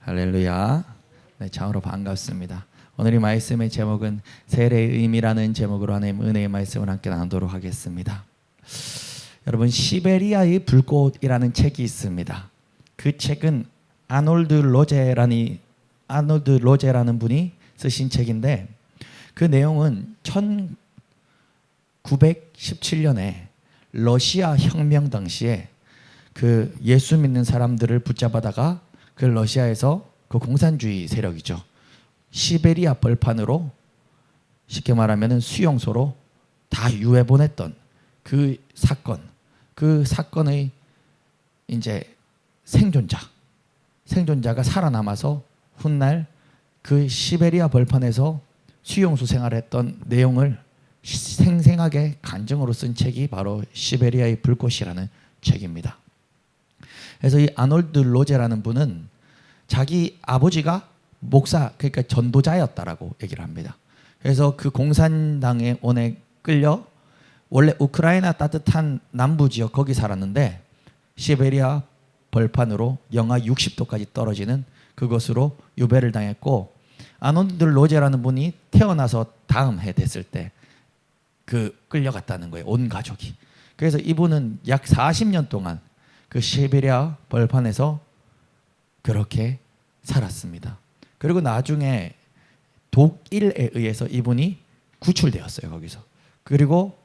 할렐루야. 네, 참으로 반갑습니다. 오늘 이 말씀의 제목은 세례의 의미라는 제목으로 하나님 은혜의 말씀을 함께 나누도록 하겠습니다. 여러분, 시베리아의 불꽃이라는 책이 있습니다. 그 책은 아놀드 로제라는 분이 쓰신 책인데, 그 내용은 1917년에 러시아 혁명 당시에 그 예수 믿는 사람들을 붙잡아다가 그 러시아에서 그 공산주의 세력이죠, 시베리아 벌판으로, 쉽게 말하면 수용소로 다 유해 보냈던 그 사건의 이제 생존자가 살아남아서 훗날 그 시베리아 벌판에서 수용소 생활했던 내용을 생생하게 간증으로 쓴 책이 바로 시베리아의 불꽃이라는 책입니다. 그래서 이 아놀드 로제라는 분은 자기 아버지가 목사, 그러니까 전도자였다라고 얘기를 합니다. 그래서 그 공산당의 원에 끌려 원래 우크라이나 따뜻한 남부 지역 거기 살았는데, 시베리아 벌판으로 영하 60도까지 떨어지는 그것으로 유배를 당했고, 아놀드 로제라는 분이 태어나서 다음 해 됐을 때 그 끌려갔다는 거예요, 온 가족이. 그래서 이분은 약 40년 동안 그 시베리아 벌판에서 그렇게 살았습니다. 그리고 나중에 독일에 의해서 이분이 구출되었어요, 거기서. 그리고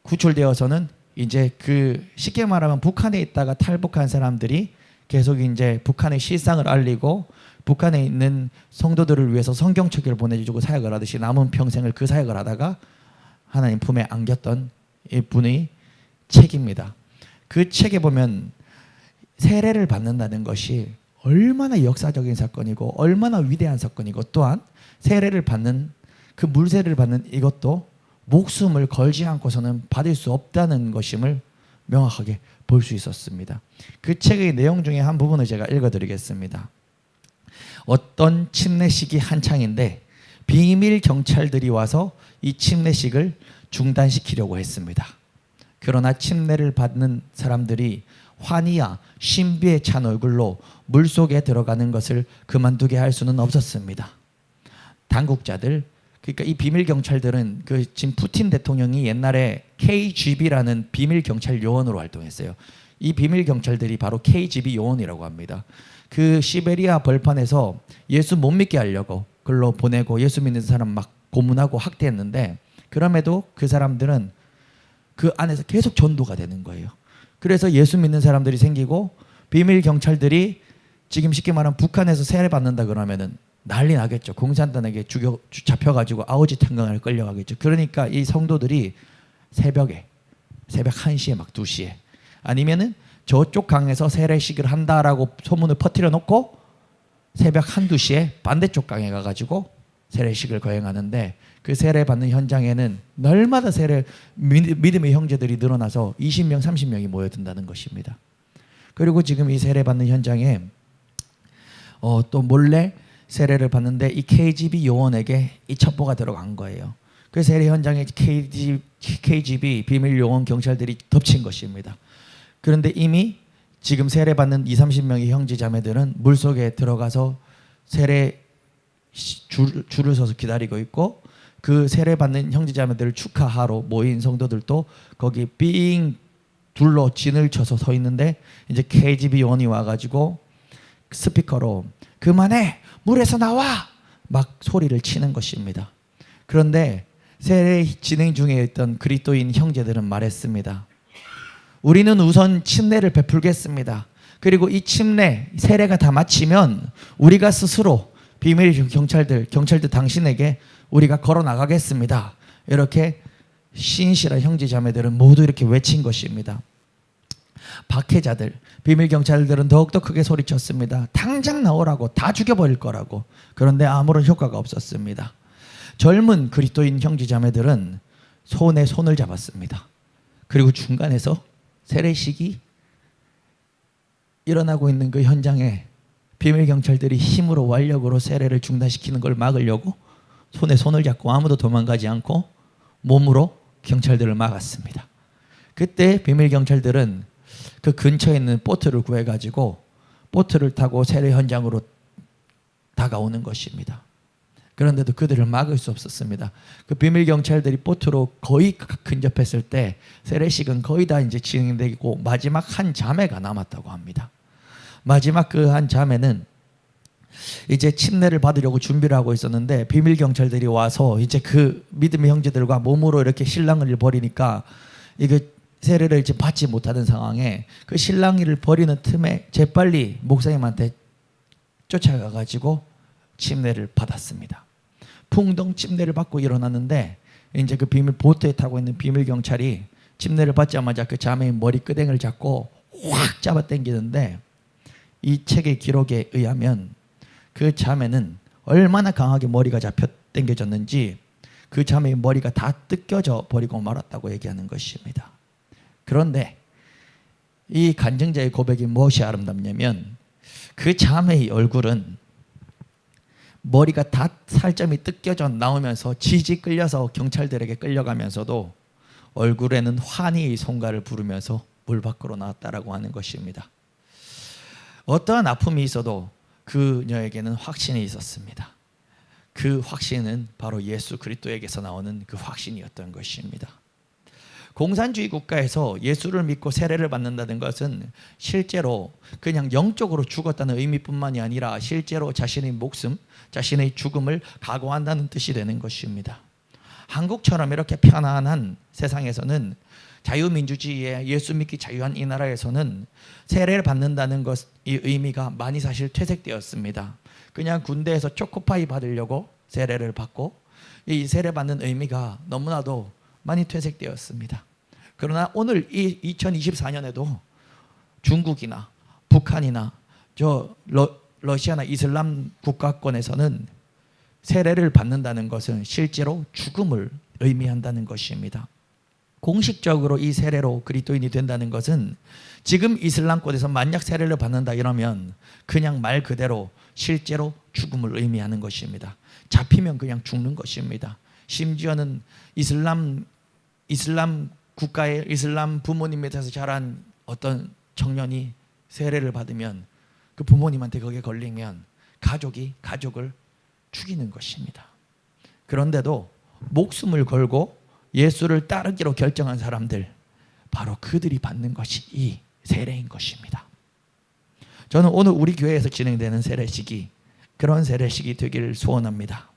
구출되어서는 이제 그 쉽게 말하면 북한에 있다가 탈북한 사람들이 계속 이제 북한의 실상을 알리고 북한에 있는 성도들을 위해서 성경책을 보내주고 사역을 하듯이 남은 평생을 그 사역을 하다가 하나님 품에 안겼던 이분의 책입니다. 그 책에 보면 세례를 받는다는 것이 얼마나 역사적인 사건이고 얼마나 위대한 사건이고, 또한 세례를 받는, 그 물세례를 받는 이것도 목숨을 걸지 않고서는 받을 수 없다는 것임을 명확하게 볼 수 있었습니다. 그 책의 내용 중에 한 부분을 제가 읽어드리겠습니다. 어떤 침례식이 한창인데 비밀 경찰들이 와서 이 침례식을 중단시키려고 했습니다. 그러나 침례를 받는 사람들이 환희와 신비에 찬 얼굴로 물속에 들어가는 것을 그만두게 할 수는 없었습니다. 당국자들, 그러니까 이 비밀 경찰들은 그 지금 푸틴 대통령이 옛날에 KGB라는 비밀 경찰 요원으로 활동했어요. 이 비밀 경찰들이 바로 KGB 요원이라고 합니다. 그 시베리아 벌판에서 예수 못 믿게 하려고 글로 보내고 예수 믿는 사람 막 고문하고 학대했는데, 그럼에도 그 사람들은 그 안에서 계속 전도가 되는 거예요. 그래서 예수 믿는 사람들이 생기고, 비밀 경찰들이 지금 쉽게 말하면 북한에서 세례 받는다 그러면은 난리 나겠죠. 공산당에게 잡혀가지고 아우지탄강을 끌려가겠죠. 그러니까 이 성도들이 새벽 1시에 막 2시에 아니면은 저쪽 강에서 세례식을 한다라고 소문을 퍼뜨려 놓고 새벽 1, 2시에 반대쪽 강에 가가지고 세례식을 거행하는데, 그 세례 받는 현장에는 날마다 믿음의 형제들이 늘어나서 20명, 30명이 모여든다는 것입니다. 그리고 지금 이 세례 받는 현장에 또 몰래 세례를 받는데 이 KGB 요원에게 이 첩보가 들어간 거예요. 그 세례 현장에 KGB 비밀 요원 경찰들이 덮친 것입니다. 그런데 이미 지금 세례 받는 20, 30명의 형제 자매들은 물속에 들어가서 세례 줄을 서서 기다리고 있고, 그 세례 받는 형제 자매들을 축하하러 모인 성도들도 거기 삥 둘러 진을 쳐서 서 있는데, 이제 KGB 요원이 와가지고 스피커로 그만해, 물에서 나와, 막 소리를 치는 것입니다. 그런데 세례 진행 중에 있던 그리스도인 형제들은 말했습니다. 우리는 우선 침례를 베풀겠습니다. 그리고 이 세례가 다 마치면 우리가 스스로 비밀 경찰들 당신에게 우리가 걸어 나가겠습니다. 이렇게 신실한 형제 자매들은 모두 이렇게 외친 것입니다. 박해자들, 비밀 경찰들은 더욱더 크게 소리쳤습니다. 당장 나오라고, 다 죽여버릴 거라고. 그런데 아무런 효과가 없었습니다. 젊은 그리스도인 형제 자매들은 손에 손을 잡았습니다. 그리고 중간에서 세례식이 일어나고 있는 그 현장에 비밀 경찰들이 힘으로 완력으로 세례를 중단시키는 걸 막으려고 손에 손을 잡고 아무도 도망가지 않고 몸으로 경찰들을 막았습니다. 그때 비밀 경찰들은 그 근처에 있는 보트를 구해가지고 보트를 타고 세례 현장으로 다가오는 것입니다. 그런데도 그들을 막을 수 없었습니다. 그 비밀 경찰들이 보트로 거의 근접했을 때 세례식은 거의 다 이제 진행되고 마지막 한 자매가 남았다고 합니다. 마지막 그 한 자매는 이제 침례를 받으려고 준비를 하고 있었는데 비밀 경찰들이 와서 이제 그 믿음의 형제들과 몸으로 이렇게 실랑이를 벌이니까 이게 세례를 이제 받지 못하는 상황에 그 실랑이를 벌이는 틈에 재빨리 목사님한테 쫓아가 가지고 침례를 받았습니다. 풍덩 침례를 받고 일어났는데 이제 그 비밀 보트에 타고 있는 비밀 경찰이 침례를 받자마자 그 자매의 머리끄댕을 잡고 확 잡아 당기는데 이 책의 기록에 의하면 그 자매는 얼마나 강하게 머리가 잡혀 당겨졌는지 그 자매의 머리가 다 뜯겨져 버리고 말았다고 얘기하는 것입니다. 그런데 이 간증자의 고백이 무엇이 아름답냐면 그 자매의 얼굴은 머리가 다 살점이 뜯겨져 나오면서 지지 끌려서 경찰들에게 끌려가면서도 얼굴에는 환희의 송가를 부르면서 물 밖으로 나왔다라고 하는 것입니다. 어떠한 아픔이 있어도 그녀에게는 확신이 있었습니다. 그 확신은 바로 예수 그리스도에게서 나오는 그 확신이었던 것입니다. 공산주의 국가에서 예수를 믿고 세례를 받는다는 것은 실제로 그냥 영적으로 죽었다는 의미뿐만이 아니라 실제로 자신의 목숨, 자신의 죽음을 각오한다는 뜻이 되는 것입니다. 한국처럼 이렇게 편안한 세상에서는 자유민주주의에 예수 믿기 자유한 이 나라에서는 세례를 받는다는 것의 의미가 많이 사실 퇴색되었습니다. 그냥 군대에서 초코파이 받으려고 세례를 받고 이 세례 받는 의미가 너무나도 많이 퇴색되었습니다. 그러나 오늘 이 2024년에도 중국이나 북한이나 러시아나 이슬람 국가권에서는 세례를 받는다는 것은 실제로 죽음을 의미한다는 것입니다. 공식적으로 이 세례로 그리스도인이 된다는 것은 지금 이슬람권에서 만약 세례를 받는다 이러면 그냥 말 그대로 실제로 죽음을 의미하는 것입니다. 잡히면 그냥 죽는 것입니다. 심지어는 이슬람 국가의 이슬람 부모님 밑에서 자란 어떤 청년이 세례를 받으면 그 부모님한테 거기에 걸리면 가족이 가족을 죽이는 것입니다. 그런데도 목숨을 걸고 예수를 따르기로 결정한 사람들, 바로 그들이 받는 것이 이 세례인 것입니다. 저는 오늘 우리 교회에서 진행되는 세례식이 그런 세례식이 되기를 소원합니다.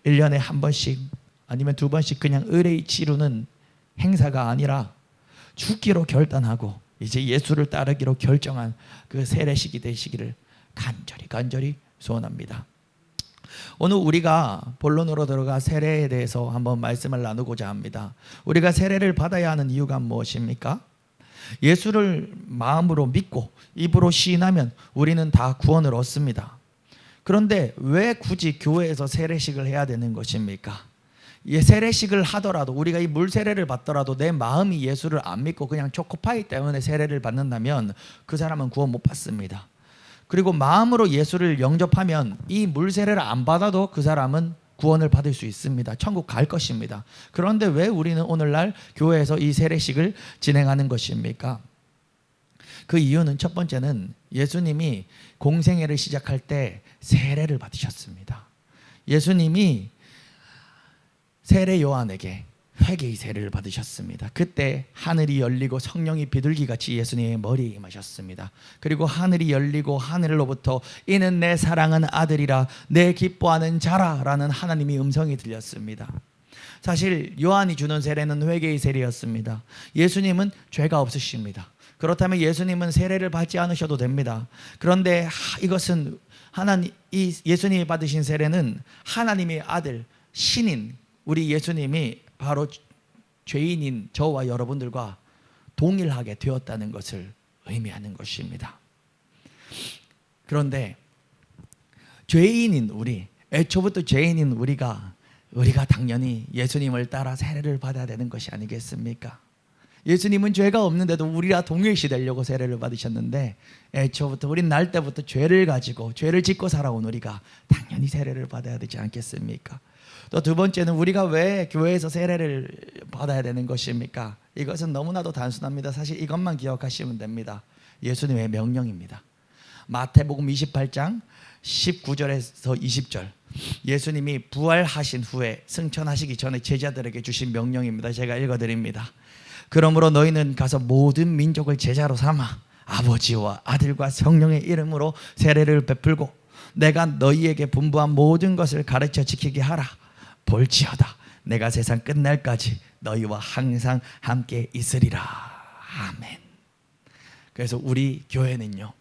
1년에 한 번씩 아니면 두 번씩 그냥 의례히 치르는 행사가 아니라 죽기로 결단하고 이제 예수를 따르기로 결정한 그 세례식이 되시기를 간절히 소원합니다. 오늘 우리가 본론으로 들어가 세례에 대해서 한번 말씀을 나누고자 합니다. 우리가 세례를 받아야 하는 이유가 무엇입니까? 예수를 마음으로 믿고 입으로 시인하면 우리는 다 구원을 얻습니다. 그런데 왜 굳이 교회에서 세례식을 해야 되는 것입니까? 세례식을 하더라도 우리가 이 물 세례를 받더라도 내 마음이 예수를 안 믿고 그냥 초코파이 때문에 세례를 받는다면 그 사람은 구원 못 받습니다. 그리고 마음으로 예수를 영접하면 이 물 세례를 안 받아도 그 사람은 구원을 받을 수 있습니다. 천국 갈 것입니다. 그런데 왜 우리는 오늘날 교회에서 이 세례식을 진행하는 것입니까? 그 이유는 첫 번째는 예수님이 공생애를 시작할 때 세례를 받으셨습니다. 예수님이 세례 요한에게 회개의 세례를 받으셨습니다. 그때 하늘이 열리고 성령이 비둘기같이 예수님의 머리에 임하셨습니다. 그리고 하늘이 열리고 하늘로부터 이는 내 사랑하는 아들이라 내 기뻐하는 자라 라는 하나님의 음성이 들렸습니다. 사실 요한이 주는 세례는 회개의 세례였습니다. 예수님은 죄가 없으십니다. 그렇다면 예수님은 세례를 받지 않으셔도 됩니다. 그런데 이것은 이 예수님이 받으신 세례는 하나님의 아들 신인 우리 예수님이 바로 죄인인 저와 여러분들과 동일하게 되었다는 것을 의미하는 것입니다. 그런데 죄인인 애초부터 죄인인 우리가 당연히 예수님을 따라 세례를 받아야 되는 것이 아니겠습니까? 예수님은 죄가 없는데도 우리와 동일시 되려고 세례를 받으셨는데 애초부터 우린 날 때부터 죄를 가지고 죄를 짓고 살아온 우리가 당연히 세례를 받아야 되지 않겠습니까? 또 두 번째는 우리가 왜 교회에서 세례를 받아야 되는 것입니까? 이것은 너무나도 단순합니다. 사실 이것만 기억하시면 됩니다. 예수님의 명령입니다. 마태복음 28장 19절에서 20절, 예수님이 부활하신 후에 승천하시기 전에 제자들에게 주신 명령입니다. 제가 읽어드립니다. 그러므로 너희는 가서 모든 민족을 제자로 삼아 아버지와 아들과 성령의 이름으로 세례를 베풀고 내가 너희에게 분부한 모든 것을 가르쳐 지키게 하라. 볼지어다 내가 세상 끝날까지 너희와 항상 함께 있으리라. 아멘. 그래서 우리 교회는요,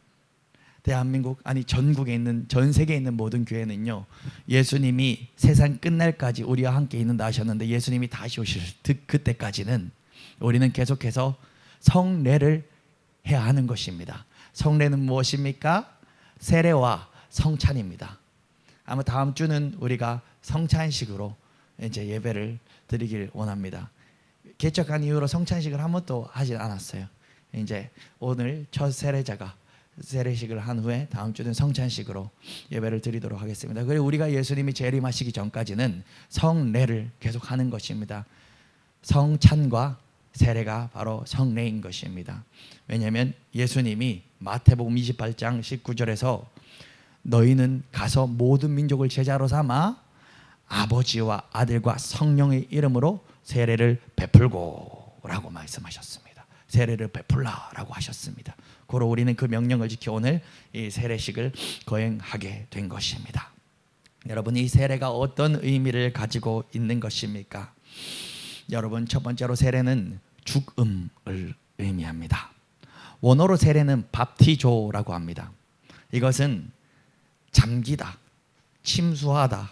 대한민국 아니 전국에 있는, 전 세계에 있는 모든 교회는요, 예수님이 세상 끝날까지 우리와 함께 있는다 하셨는데 예수님이 다시 오실 그때까지는 우리는 계속해서 성례를 해야 하는 것입니다. 성례는 무엇입니까? 세례와 성찬입니다. 아마 다음 주는 우리가 성찬식으로 이제 예배를 드리길 원합니다. 개척한 이후로 성찬식을 한 번도 하지 않았어요. 이제 오늘 첫 세례자가 세례식을 한 후에 다음 주는 성찬식으로 예배를 드리도록 하겠습니다. 그리고 우리가 예수님이 재림하시기 전까지는 성례를 계속 하는 것입니다. 성찬과 세례가 바로 성례인 것입니다. 왜냐하면 예수님이 마태복음 28장 19절에서 너희는 가서 모든 민족을 제자로 삼아 아버지와 아들과 성령의 이름으로 세례를 베풀고 라고 말씀하셨습니다. 세례를 베풀라라고 하셨습니다. 고로 우리는 그 명령을 지켜 오늘 이 세례식을 거행하게 된 것입니다. 여러분, 이 세례가 어떤 의미를 가지고 있는 것입니까? 여러분, 첫 번째로 세례는 죽음을 의미합니다. 원어로 세례는 밥티조라고 합니다. 이것은 잠기다, 침수하다,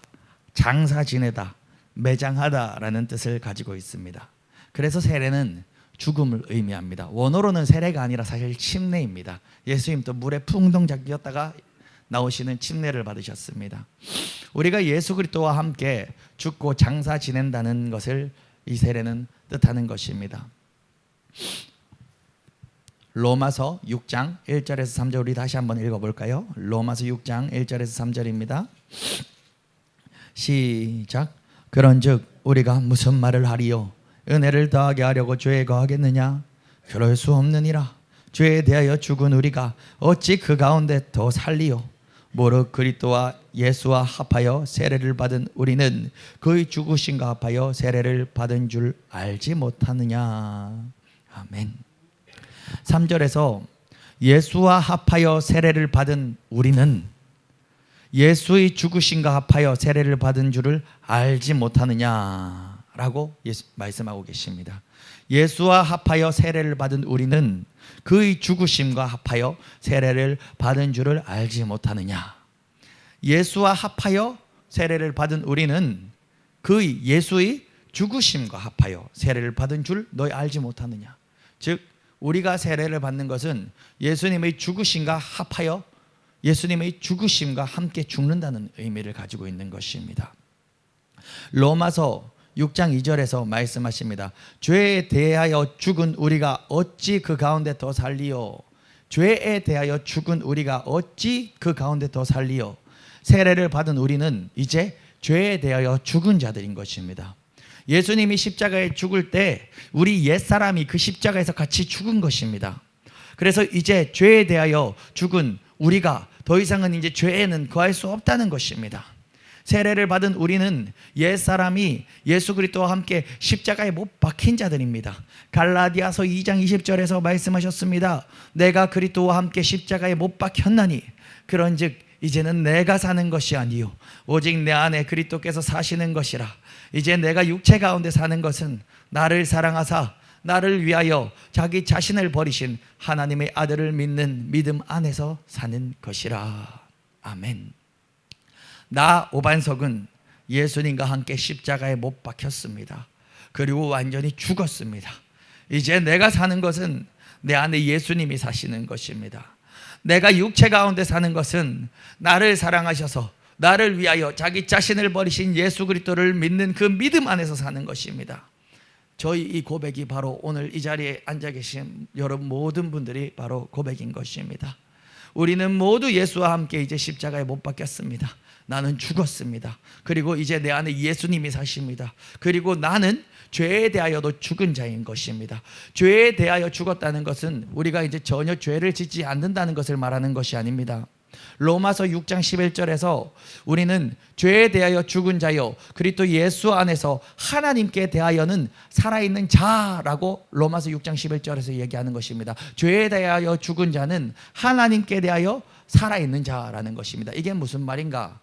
장사 지내다, 매장하다라는 뜻을 가지고 있습니다. 그래서 세례는 죽음을 의미합니다. 원어로는 세례가 아니라 사실 침례입니다. 예수님도 물에 풍덩 잠겼다가 나오시는 침례를 받으셨습니다. 우리가 예수 그리스도와 함께 죽고 장사 지낸다는 것을 이 세례는 뜻하는 것입니다. 로마서 6장 1절에서 3절 우리 다시 한번 읽어볼까요? 로마서 6장 1절에서 3절입니다. 시작. 그런즉 우리가 무슨 말을 하리요? 은혜를 더하게 하려고 죄에 거하겠느냐? 그럴 수 없느니라. 죄에 대하여 죽은 우리가 어찌 그 가운데 더 살리요? 무릇 그리스도와 예수와 합하여 세례를 받은 우리는 그의 죽으심과 합하여 세례를 받은 줄 알지 못하느냐? 아멘. 3절에서 예수와 합하여 세례를 받은 우리는 예수의 죽으심과 합하여 세례를 받은 줄을 알지 못하느냐라고 말씀하고 계십니다. 예수와 합하여 세례를 받은 우리는 그의 죽으심과 합하여 세례를 받은 줄을 알지 못하느냐. 예수와 합하여 세례를 받은 우리는 그의 예수의 죽으심과 합하여 세례를 받은 줄 너희 알지 못하느냐. 즉 우리가 세례를 받는 것은 예수님의 죽으심과 합하여 예수님의 죽으심과 함께 죽는다는 의미를 가지고 있는 것입니다. 로마서 6장 2절에서 말씀하십니다. 죄에 대하여 죽은 우리가 어찌 그 가운데 더 살리요? 죄에 대하여 죽은 우리가 어찌 그 가운데 더 살리요? 세례를 받은 우리는 이제 죄에 대하여 죽은 자들인 것입니다. 예수님이 십자가에 죽을 때 우리 옛사람이 그 십자가에서 같이 죽은 것입니다. 그래서 이제 죄에 대하여 죽은 우리가 더 이상은 이제 죄에는 거할 수 없다는 것입니다. 세례를 받은 우리는 옛사람이 예수 그리스도와 함께 십자가에 못 박힌 자들입니다. 갈라디아서 2장 20절에서 말씀하셨습니다. 내가 그리스도와 함께 십자가에 못 박혔나니 그런즉 이제는 내가 사는 것이 아니요 오직 내 안에 그리스도께서 사시는 것이라. 이제 내가 육체 가운데 사는 것은 나를 사랑하사 나를 위하여 자기 자신을 버리신 하나님의 아들을 믿는 믿음 안에서 사는 것이라. 아멘. 나 오반석은 예수님과 함께 십자가에 못 박혔습니다. 그리고 완전히 죽었습니다. 이제 내가 사는 것은 내 안에 예수님이 사시는 것입니다. 내가 육체 가운데 사는 것은 나를 사랑하셔서 나를 위하여 자기 자신을 버리신 예수 그리스도를 믿는 그 믿음 안에서 사는 것입니다. 저희 이 고백이 바로 오늘 이 자리에 앉아 계신 여러분 모든 분들이 바로 고백인 것입니다. 우리는 모두 예수와 함께 이제 십자가에 못 박혔습니다. 나는 죽었습니다. 그리고 이제 내 안에 예수님이 사십니다. 그리고 나는 죄에 대하여도 죽은 자인 것입니다. 죄에 대하여 죽었다는 것은 우리가 이제 전혀 죄를 짓지 않는다는 것을 말하는 것이 아닙니다. 로마서 6장 11절에서 우리는 죄에 대하여 죽은 자요 그리스도 예수 안에서 하나님께 대하여는 살아있는 자라고 로마서 6장 11절에서 얘기하는 것입니다. 죄에 대하여 죽은 자는 하나님께 대하여 살아있는 자라는 것입니다. 이게 무슨 말인가?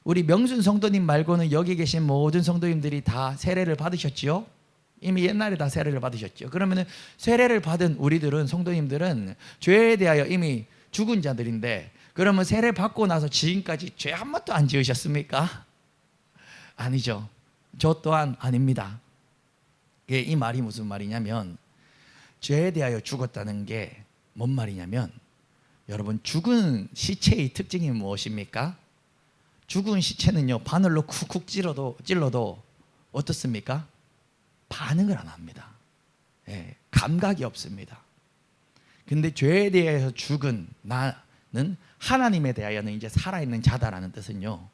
우리 명순 성도님 말고는 여기 계신 모든 성도님들이 다 세례를 받으셨지요? 이미 옛날에 다 세례를 받으셨죠. 그러면 세례를 받은 우리들은, 성도님들은 죄에 대하여 이미 죽은 자들인데, 그러면 세례 받고 나서 지금까지 죄 한 번도 안 지으셨습니까? 아니죠. 저 또한 아닙니다. 이 말이 무슨 말이냐면, 죄에 대하여 죽었다는 게 뭔 말이냐면, 여러분, 죽은 시체의 특징이 무엇입니까? 죽은 시체는요, 바늘로 쿡쿡 찔러도 어떻습니까? 반응을 안 합니다. 감각이 없습니다. 근데 죄에 대해서 죽은 나는 하나님에 대하여는 이제 살아있는 자다라는 뜻은요,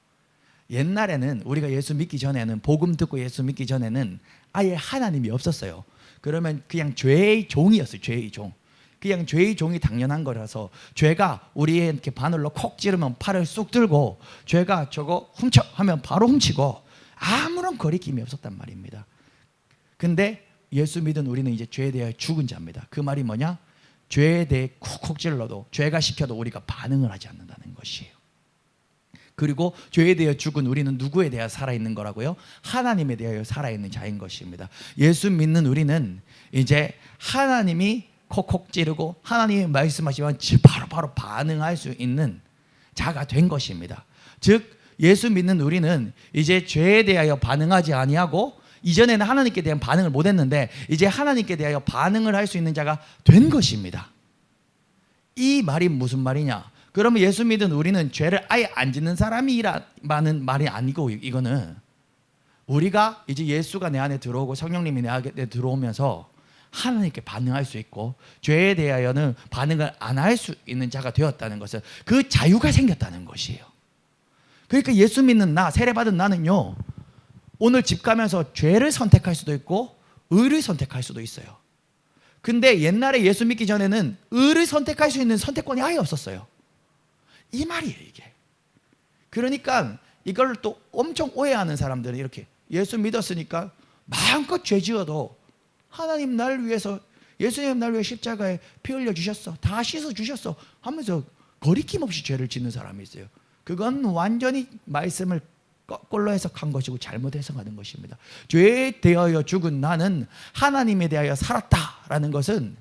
옛날에는 우리가 예수 믿기 전에는, 복음 듣고 예수 믿기 전에는 아예 하나님이 없었어요. 그러면 그냥 죄의 종이었어요. 죄의 종. 그냥 죄의 종이 당연한 거라서, 죄가 우리의 이렇게 바늘로 콕 찌르면 팔을 쑥 들고, 죄가 저거 훔쳐 하면 바로 훔치고, 아무런 거리낌이 없었단 말입니다. 근데 예수 믿은 우리는 이제 죄에 대해 죽은 자입니다. 그 말이 뭐냐? 죄에 대해 콕콕 찔러도, 죄가 시켜도 우리가 반응을 하지 않는다는 것이에요. 그리고 죄에 대해 죽은 우리는 누구에 대하여 살아있는 거라고요? 하나님에 대하여 살아있는 자인 것입니다. 예수 믿는 우리는 이제 하나님이 콕콕 찌르고 하나님이 말씀하시면 바로 반응할 수 있는 자가 된 것입니다. 즉 예수 믿는 우리는 이제 죄에 대하여 반응하지 아니하고, 이전에는 하나님께 대한 반응을 못했는데 이제 하나님께 대하여 반응을 할 수 있는 자가 된 것입니다. 이 말이 무슨 말이냐? 그러면 예수 믿은 우리는 죄를 아예 안 짓는 사람이라는 말이 아니고, 이거는 우리가 이제 예수가 내 안에 들어오고 성령님이 내 안에 들어오면서 하나님께 반응할 수 있고, 죄에 대하여는 반응을 안 할 수 있는 자가 되었다는 것은 그 자유가 생겼다는 것이에요. 그러니까 예수 믿는 나, 세례받은 나는요, 오늘 집 가면서 죄를 선택할 수도 있고 의를 선택할 수도 있어요. 근데 옛날에 예수 믿기 전에는 의를 선택할 수 있는 선택권이 아예 없었어요. 이 말이에요, 이게. 그러니까 이걸 또 엄청 오해하는 사람들은 이렇게, 예수 믿었으니까 마음껏 죄 지어도 하나님 날 위해서, 예수님 날 위해 십자가에 피 흘려 주셨어, 다 씻어 주셨어 하면서 거리낌 없이 죄를 짓는 사람이 있어요. 그건 완전히 말씀을 거꾸로 해석한 것이고 잘못 해석하는 것입니다. 죄에 대하여 죽은 나는 하나님에 대하여 살았다라는 것은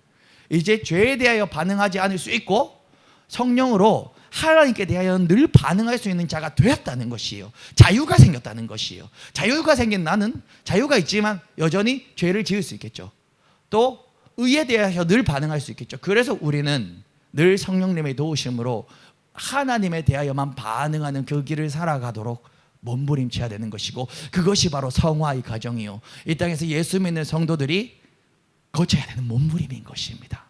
이제 죄에 대하여 반응하지 않을 수 있고, 성령으로 하나님께 대하여 늘 반응할 수 있는 자가 되었다는 것이에요. 자유가 생겼다는 것이에요. 자유가 생긴 나는 자유가 있지만 여전히 죄를 지을 수 있겠죠. 또 의에 대하여 늘 반응할 수 있겠죠. 그래서 우리는 늘 성령님의 도우심으로 하나님에 대하여만 반응하는 그 길을 살아가도록 몸부림쳐야 되는 것이고, 그것이 바로 성화의 과정이요, 이 땅에서 예수 믿는 성도들이 거쳐야 되는 몸부림인 것입니다.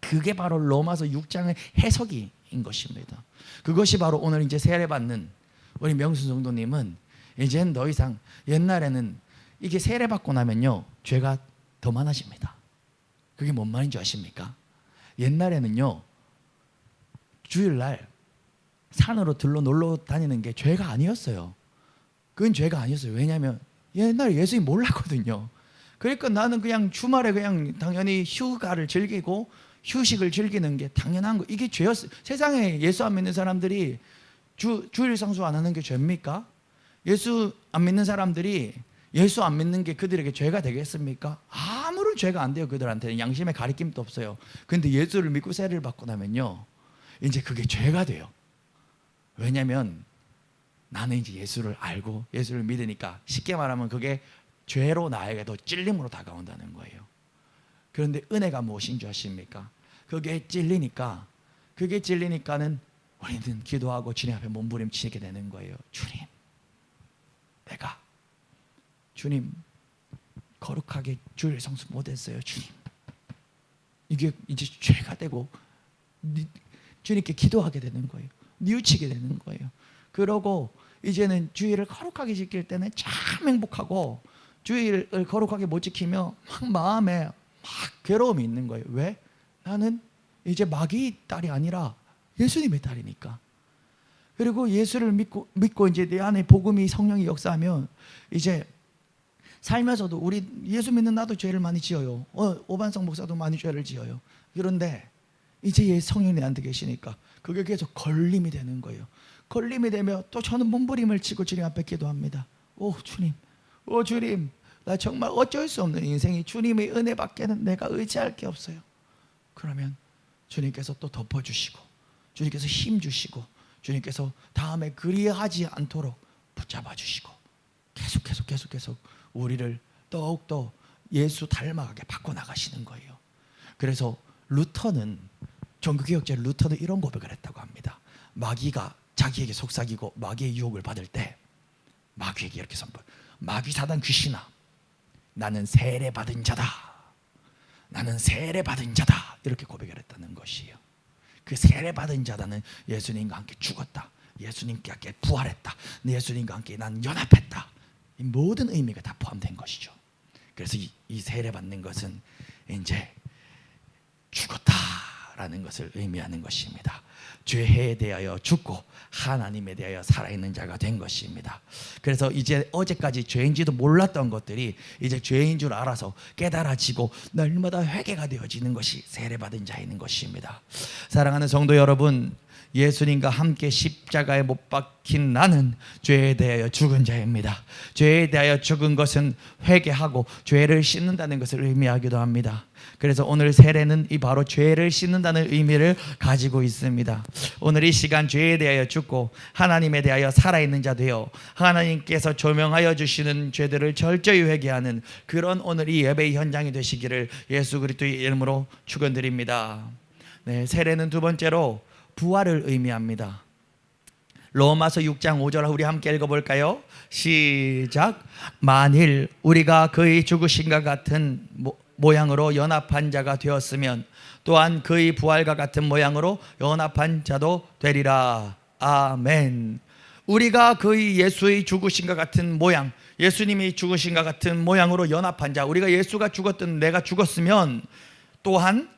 그게 바로 로마서 6장의 해석인 것입니다. 그것이 바로 오늘 이제 세례받는 우리 명순 성도님은 이제는 더 이상, 옛날에는 이게 세례받고 나면요 죄가 더 많아집니다. 그게 뭔 말인 줄 아십니까? 옛날에는요 주일날 산으로 들러 놀러 다니는 게 죄가 아니었어요. 그건 죄가 아니었어요. 왜냐하면 옛날에 예수님 몰랐거든요. 그러니까 나는 그냥 주말에 그냥 당연히 휴가를 즐기고 휴식을 즐기는 게 당연한 거, 이게 죄였어요. 세상에 예수 안 믿는 사람들이 주일 상수 안 하는 게 죄입니까? 예수 안 믿는 사람들이 예수 안 믿는 게 그들에게 죄가 되겠습니까? 아무런 죄가 안 돼요. 그들한테는 양심의 가리낌도 없어요. 근데 예수를 믿고 세례를 받고 나면요 이제 그게 죄가 돼요. 왜냐하면 나는 이제 예수를 알고 예수를 믿으니까, 쉽게 말하면 그게 죄로 나에게도 찔림으로 다가온다는 거예요. 그런데 은혜가 무엇인 줄 아십니까? 그게 찔리니까는 우리는 기도하고 주님 앞에 몸부림치게 되는 거예요. 주님 거룩하게 주일 성수 못했어요. 주님, 이게 이제 죄가 되고 주님께 기도하게 되는 거예요. 뉘우치게 되는 거예요. 그러고 이제는 주일을 거룩하게 지킬 때는 참 행복하고, 주일을 거룩하게 못 지키며 막 마음에 막 괴로움이 있는 거예요. 왜? 나는 이제 마귀 딸이 아니라 예수님의 딸이니까. 그리고 예수를 믿고 이제 내 안에 복음이 성령이 역사하면 이제 살면서도 우리 예수 믿는 나도 죄를 많이 지어요. 오반성 목사도 많이 죄를 지어요. 그런데 이제 성령이 내 안에 계시니까 그게 계속 걸림이 되는 거예요. 걸림이 되면 또 저는 몸부림을 치고 주님 앞에 기도합니다. 오 주님, 오 주님, 나 정말 어쩔 수 없는 인생이 주님의 은혜밖에는 내가 의지할 게 없어요. 그러면 주님께서 또 덮어주시고 주님께서 힘 주시고 주님께서 다음에 그리하지 않도록 붙잡아 주시고 계속 우리를 더욱더 예수 닮아가게 바꿔나가시는 거예요. 그래서 루터는, 종교개혁자 루터는 이런 고백을 했다고 합니다. 마귀가 자기에게 속삭이고 마귀의 유혹을 받을 때 마귀에게 이렇게 선포, 마귀 사단 귀신아, 나는 세례받은 자다, 나는 세례받은 자다, 이렇게 고백을 했다는 것이에요. 그 세례받은 자다는 예수님과 함께 죽었다, 예수님과 함께 부활했다, 예수님과 함께 난 연합했다, 이 모든 의미가 다 포함된 것이죠. 그래서 이 세례받는 것은 이제 죽었다라는 것을 의미하는 것입니다. 죄에 대하여 죽고 하나님에 대하여 살아있는 자가 된 것입니다. 그래서 이제 어제까지 죄인지도 몰랐던 것들이 이제 죄인 줄 알아서 깨달아지고 날마다 회개가 되어지는 것이 세례받은 자인 것입니다. 사랑하는 성도 여러분, 예수님과 함께 십자가에 못 박힌 나는 죄에 대하여 죽은 자입니다. 죄에 대하여 죽은 것은 회개하고 죄를 씻는다는 것을 의미하기도 합니다. 그래서 오늘 세례는 이 바로 죄를 씻는다는 의미를 가지고 있습니다. 오늘 이 시간 죄에 대하여 죽고 하나님에 대하여 살아있는 자 되어 하나님께서 조명하여 주시는 죄들을 철저히 회개하는 그런 오늘 이 예배의 현장이 되시기를 예수 그리스도의 이름으로 축원드립니다. 네, 세례는 두 번째로 부활을 의미합니다. 로마서 6장 5절 우리 함께 읽어볼까요? 시작. 만일 우리가 그의 죽으심과 같은 모양으로 연합한 자가 되었으면 또한 그의 부활과 같은 모양으로 연합한 자도 되리라. 아멘. 우리가 그의 예수의 죽으심과 같은 모양, 예수님이 죽으심과 같은 모양으로 연합한 자, 우리가 예수가 죽었던 내가 죽었으면 또한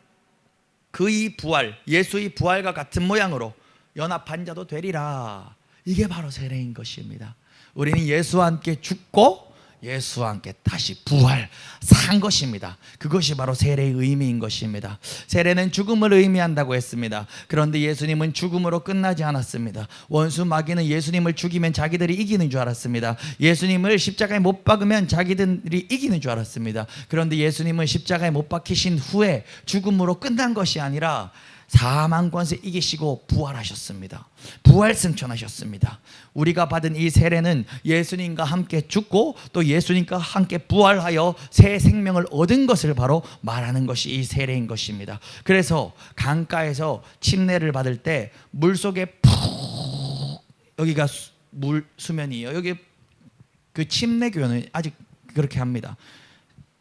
그의 부활, 예수의 부활과 같은 모양으로 연합한 자도 되리라. 이게 바로 세례인 것입니다. 우리는 예수와 함께 죽고 예수와 함께 다시 부활한 것입니다. 그것이 바로 세례의 의미인 것입니다. 세례는 죽음을 의미한다고 했습니다. 그런데 예수님은 죽음으로 끝나지 않았습니다. 원수 마귀는 예수님을 죽이면 자기들이 이기는 줄 알았습니다. 예수님을 십자가에 못 박으면 자기들이 이기는 줄 알았습니다. 그런데 예수님은 십자가에 못 박히신 후에 죽음으로 끝난 것이 아니라 사망 권세 이기시고 부활하셨습니다. 부활 승천하셨습니다. 우리가 받은 이 세례는 예수님과 함께 죽고 또 예수님과 함께 부활하여 새 생명을 얻은 것을 바로 말하는 것이 이 세례인 것입니다. 그래서 강가에서 침례를 받을 때 물속에 푹, 여기가 물 수면이에요. 여기 그 침례교는 아직 그렇게 합니다.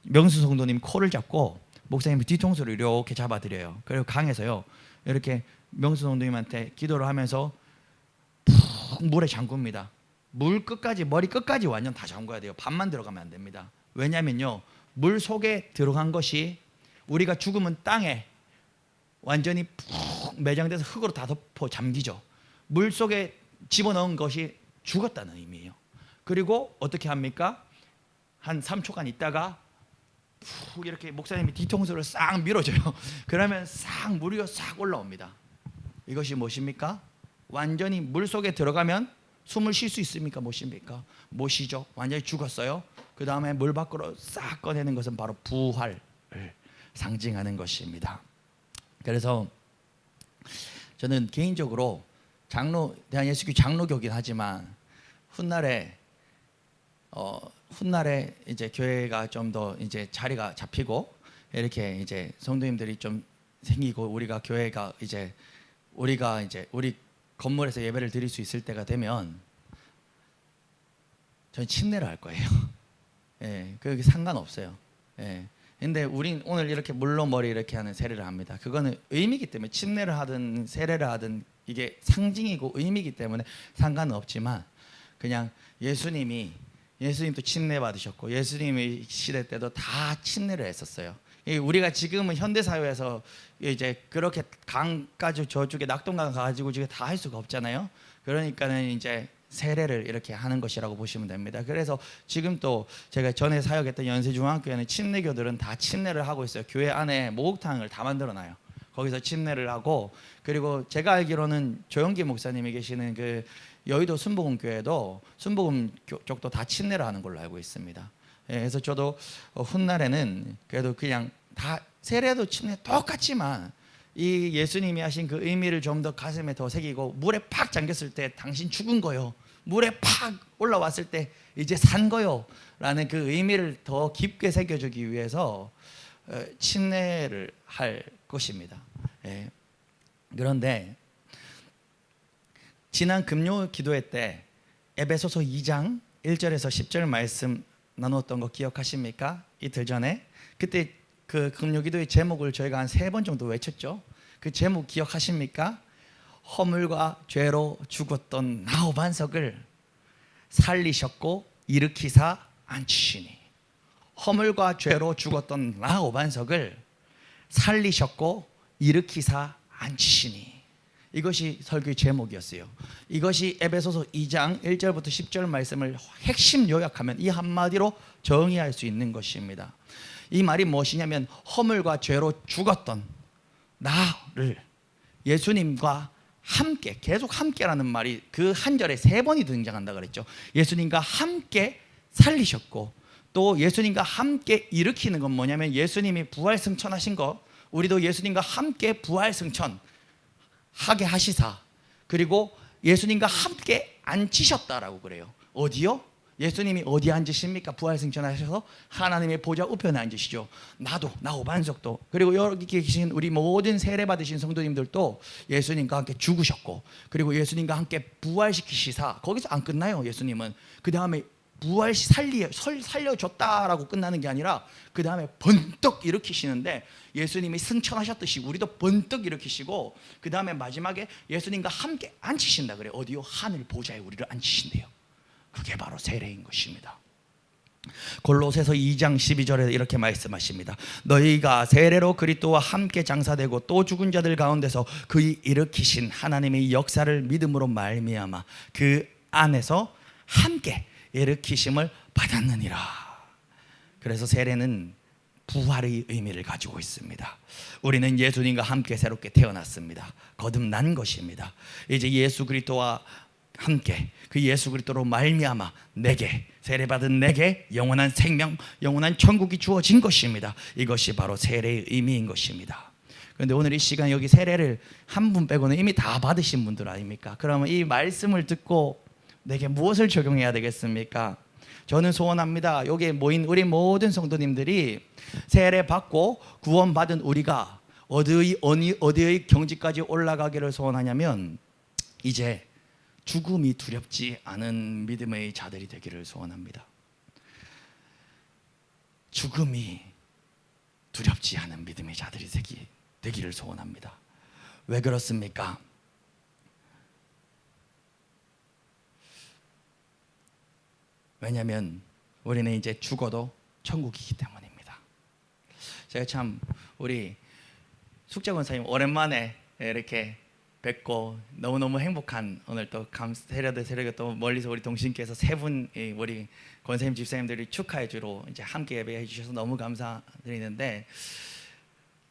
명수 성도님 코를 잡고 목사님이 뒤통수를 이렇게 잡아드려요. 그리고 강에서요 이렇게 명수 성도님한테 기도를 하면서 푹 물에 잠굽니다. 물 끝까지, 머리 끝까지 완전 다 잠궈야 돼요. 반만 들어가면 안 됩니다. 왜냐면요, 물 속에 들어간 것이 우리가 죽으면 땅에 완전히 푹 매장돼서 흙으로 다 덮어 잠기죠. 물 속에 집어넣은 것이 죽었다는 의미예요. 그리고 어떻게 합니까? 한 3초간 있다가 푹 이렇게 목사님이 뒤통수를 싹 밀어줘요. 그러면 싹 물이 싹 올라옵니다. 이것이 무엇입니까? 완전히 물 속에 들어가면 숨을 쉴 수 있습니까? 못 쉽니까? 못 쉬죠. 완전히 죽었어요. 그 다음에 물 밖으로 싹 꺼내는 것은 바로 부활을 상징하는 것입니다. 그래서 저는 개인적으로 대한예수교 장로교긴 하지만 훗날에 이제 교회가 좀 더 이제 자리가 잡히고 이렇게 이제 성도님들이 좀 생기고 우리가 교회가 이제 우리가 이제 우리 건물에서 예배를 드릴 수 있을 때가 되면 저는 침례를 할 거예요. 예, 그게 상관없어요. 예. 근데 우린 오늘 이렇게 물로 머리 이렇게 하는 세례를 합니다. 그거는 의미이기 때문에 침례를 하든 세례를 하든 이게 상징이고 의미이기 때문에 상관은 없지만 그냥 예수님도 침례 받으셨고 예수님의 시대 때도 다 침례를 했었어요. 우리가 지금은 현대 사회에서 이제 그렇게 강까지 저쪽에 낙동강 가지고 지금 다 할 수가 없잖아요. 그러니까는 이제 세례를 이렇게 하는 것이라고 보시면 됩니다. 그래서 지금 또 제가 전에 사역했던 연세중앙교회는 침례교들은 다 침례를 하고 있어요. 교회 안에 목욕탕을 다 만들어놔요. 거기서 침례를 하고, 그리고 제가 알기로는 조영기 목사님이 계시는 그 여의도 순복음교회도 순복음 쪽도 다 침례를 하는 걸로 알고 있습니다. 그래서 저도 훗날에는 그래도 그냥 다 세례도 침례 똑같지만 이 예수님이 하신 그 의미를 좀 더 가슴에 더 새기고, 물에 팍 잠겼을 때 당신 죽은 거요, 물에 팍 올라왔을 때 이제 산 거요 라는 그 의미를 더 깊게 새겨주기 위해서 침례를 할 것입니다. 그런데 지난 금요 기도회 때 에베소서 2장 1절에서 10절 말씀 나누었던 거 기억하십니까? 이틀 전에 그때 그 금요 기도의 제목을 저희가 한 3번 정도 외쳤죠. 그 제목 기억하십니까? 허물과 죄로 죽었던 나호 반석을 살리셨고 일으키사 앉히시니. 허물과 죄로 죽었던 나호 반석을 살리셨고 일으키사 앉히시니. 이것이 설교의 제목이었어요. 이것이 에베소서 2장 1절부터 10절 말씀을 핵심 요약하면 이 한마디로 정의할 수 있는 것입니다. 이 말이 무엇이냐면, 허물과 죄로 죽었던 나를 예수님과 함께, 계속 함께라는 말이 그 한 절에 3번이 등장한다 그랬죠. 예수님과 함께 살리셨고, 또 예수님과 함께 일으키는 건 뭐냐면, 예수님이 부활승천하신 거 우리도 예수님과 함께 부활승천 하게 하시사, 그리고 예수님과 함께 앉히셨다라고 그래요. 어디요? 예수님이 어디 앉으십니까? 부활승천하셔서 하나님의 보좌 우편에 앉으시죠. 나도, 나호 반석도, 그리고 여기 계신 우리 모든 세례 받으신 성도님들도 예수님과 함께 죽으셨고, 그리고 예수님과 함께 부활시키시사, 거기서 안 끝나요. 예수님은 그 다음에 부활시 살려줬다라고 끝나는 게 아니라 그 다음에 번떡 일으키시는데, 예수님이 승천하셨듯이 우리도 번떡 일으키시고, 그 다음에 마지막에 예수님과 함께 앉히신다 그래요. 어디요? 하늘 보좌에 우리를 앉히신대요. 그게 바로 세례인 것입니다. 골로새서 2장 12절에 이렇게 말씀하십니다. 너희가 세례로 그리스도와 함께 장사되고 또 죽은 자들 가운데서 그의 일으키신 하나님의 역사를 믿음으로 말미암아 그 안에서 함께 일으키심을 받았느니라. 그래서 세례는 부활의 의미를 가지고 있습니다. 우리는 예수님과 함께 새롭게 태어났습니다. 거듭난 것입니다. 이제 예수 그리스도와 함께 그 예수 그리스도로 말미암아 내게, 세례받은 내게 영원한 생명, 영원한 천국이 주어진 것입니다. 이것이 바로 세례의 의미인 것입니다. 그런데 오늘 이 시간 여기 세례를 한 분 빼고는 이미 다 받으신 분들 아닙니까? 그러면 이 말씀을 듣고 내게 무엇을 적용해야 되겠습니까? 저는 소원합니다. 여기에 모인 우리 모든 성도님들이 세례 받고 구원받은 우리가 어디의 경지까지 올라가기를 소원하냐면, 이제 죽음이 두렵지 않은 믿음의 자들이 되기를 소원합니다. 죽음이 두렵지 않은 믿음의 자들이 되기를 소원합니다. 왜 그렇습니까? 왜냐하면 우리는 이제 죽어도 천국이기 때문입니다. 제가 참 우리 숙자 권사님 오랜만에 이렇게 뵙고 너무너무 행복한, 오늘 또 세례도 또 멀리서 우리 동신께서 3분 우리 권사님 집사님들이 축하해 주러 이제 함께 예배해 주셔서 너무 감사드리는데,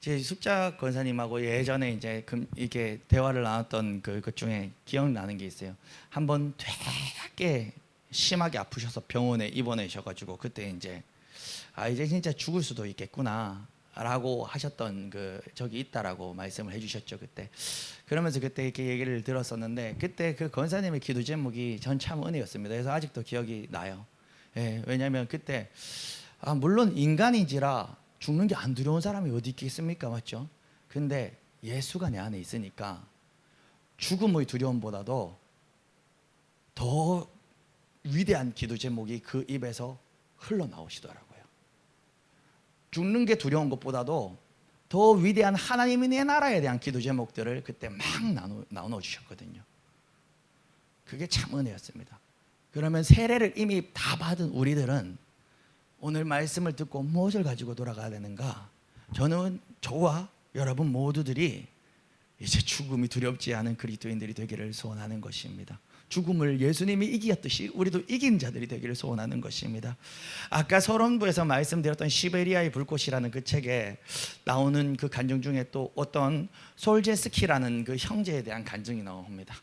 제 숙자 권사님하고 예전에 이제 이게 대화를 나눴던 그 중에 기억나는 게 있어요. 한번 되게 심하게 아프셔서 병원에 입원하셔가지고 그때 이제 이제 진짜 죽을 수도 있겠구나 라고 하셨던 그 적이 있다라고 말씀을 해주셨죠. 그때 그러면서 그때 이렇게 얘기를 들었었는데, 그때 그 권사님의 기도 제목이 전 참 은혜였습니다. 그래서 아직도 기억이 나요. 왜냐하면 그때 물론 인간인지라 죽는 게 안 두려운 사람이 어디 있겠습니까? 맞죠? 근데 예수가 내 안에 있으니까 죽음의 두려움보다도 더 위대한 기도 제목이 그 입에서 흘러나오시더라고요. 죽는 게 두려운 것보다도 더 위대한 하나님의 내 나라에 대한 기도 제목들을 그때 막 나눠 주셨거든요. 그게 참 은혜였습니다. 그러면 세례를 이미 다 받은 우리들은 오늘 말씀을 듣고 무엇을 가지고 돌아가야 되는가? 저는 저와 여러분 모두들이 이제 죽음이 두렵지 않은 그리스도인들이 되기를 소원하는 것입니다. 죽음을 예수님이 이겼듯이 우리도 이긴 자들이 되기를 소원하는 것입니다. 아까 서론부에서 말씀드렸던 시베리아의 불꽃이라는 그 책에 나오는 그 간증 중에 또 어떤 솔제스키라는 그 형제에 대한 간증이 나옵니다.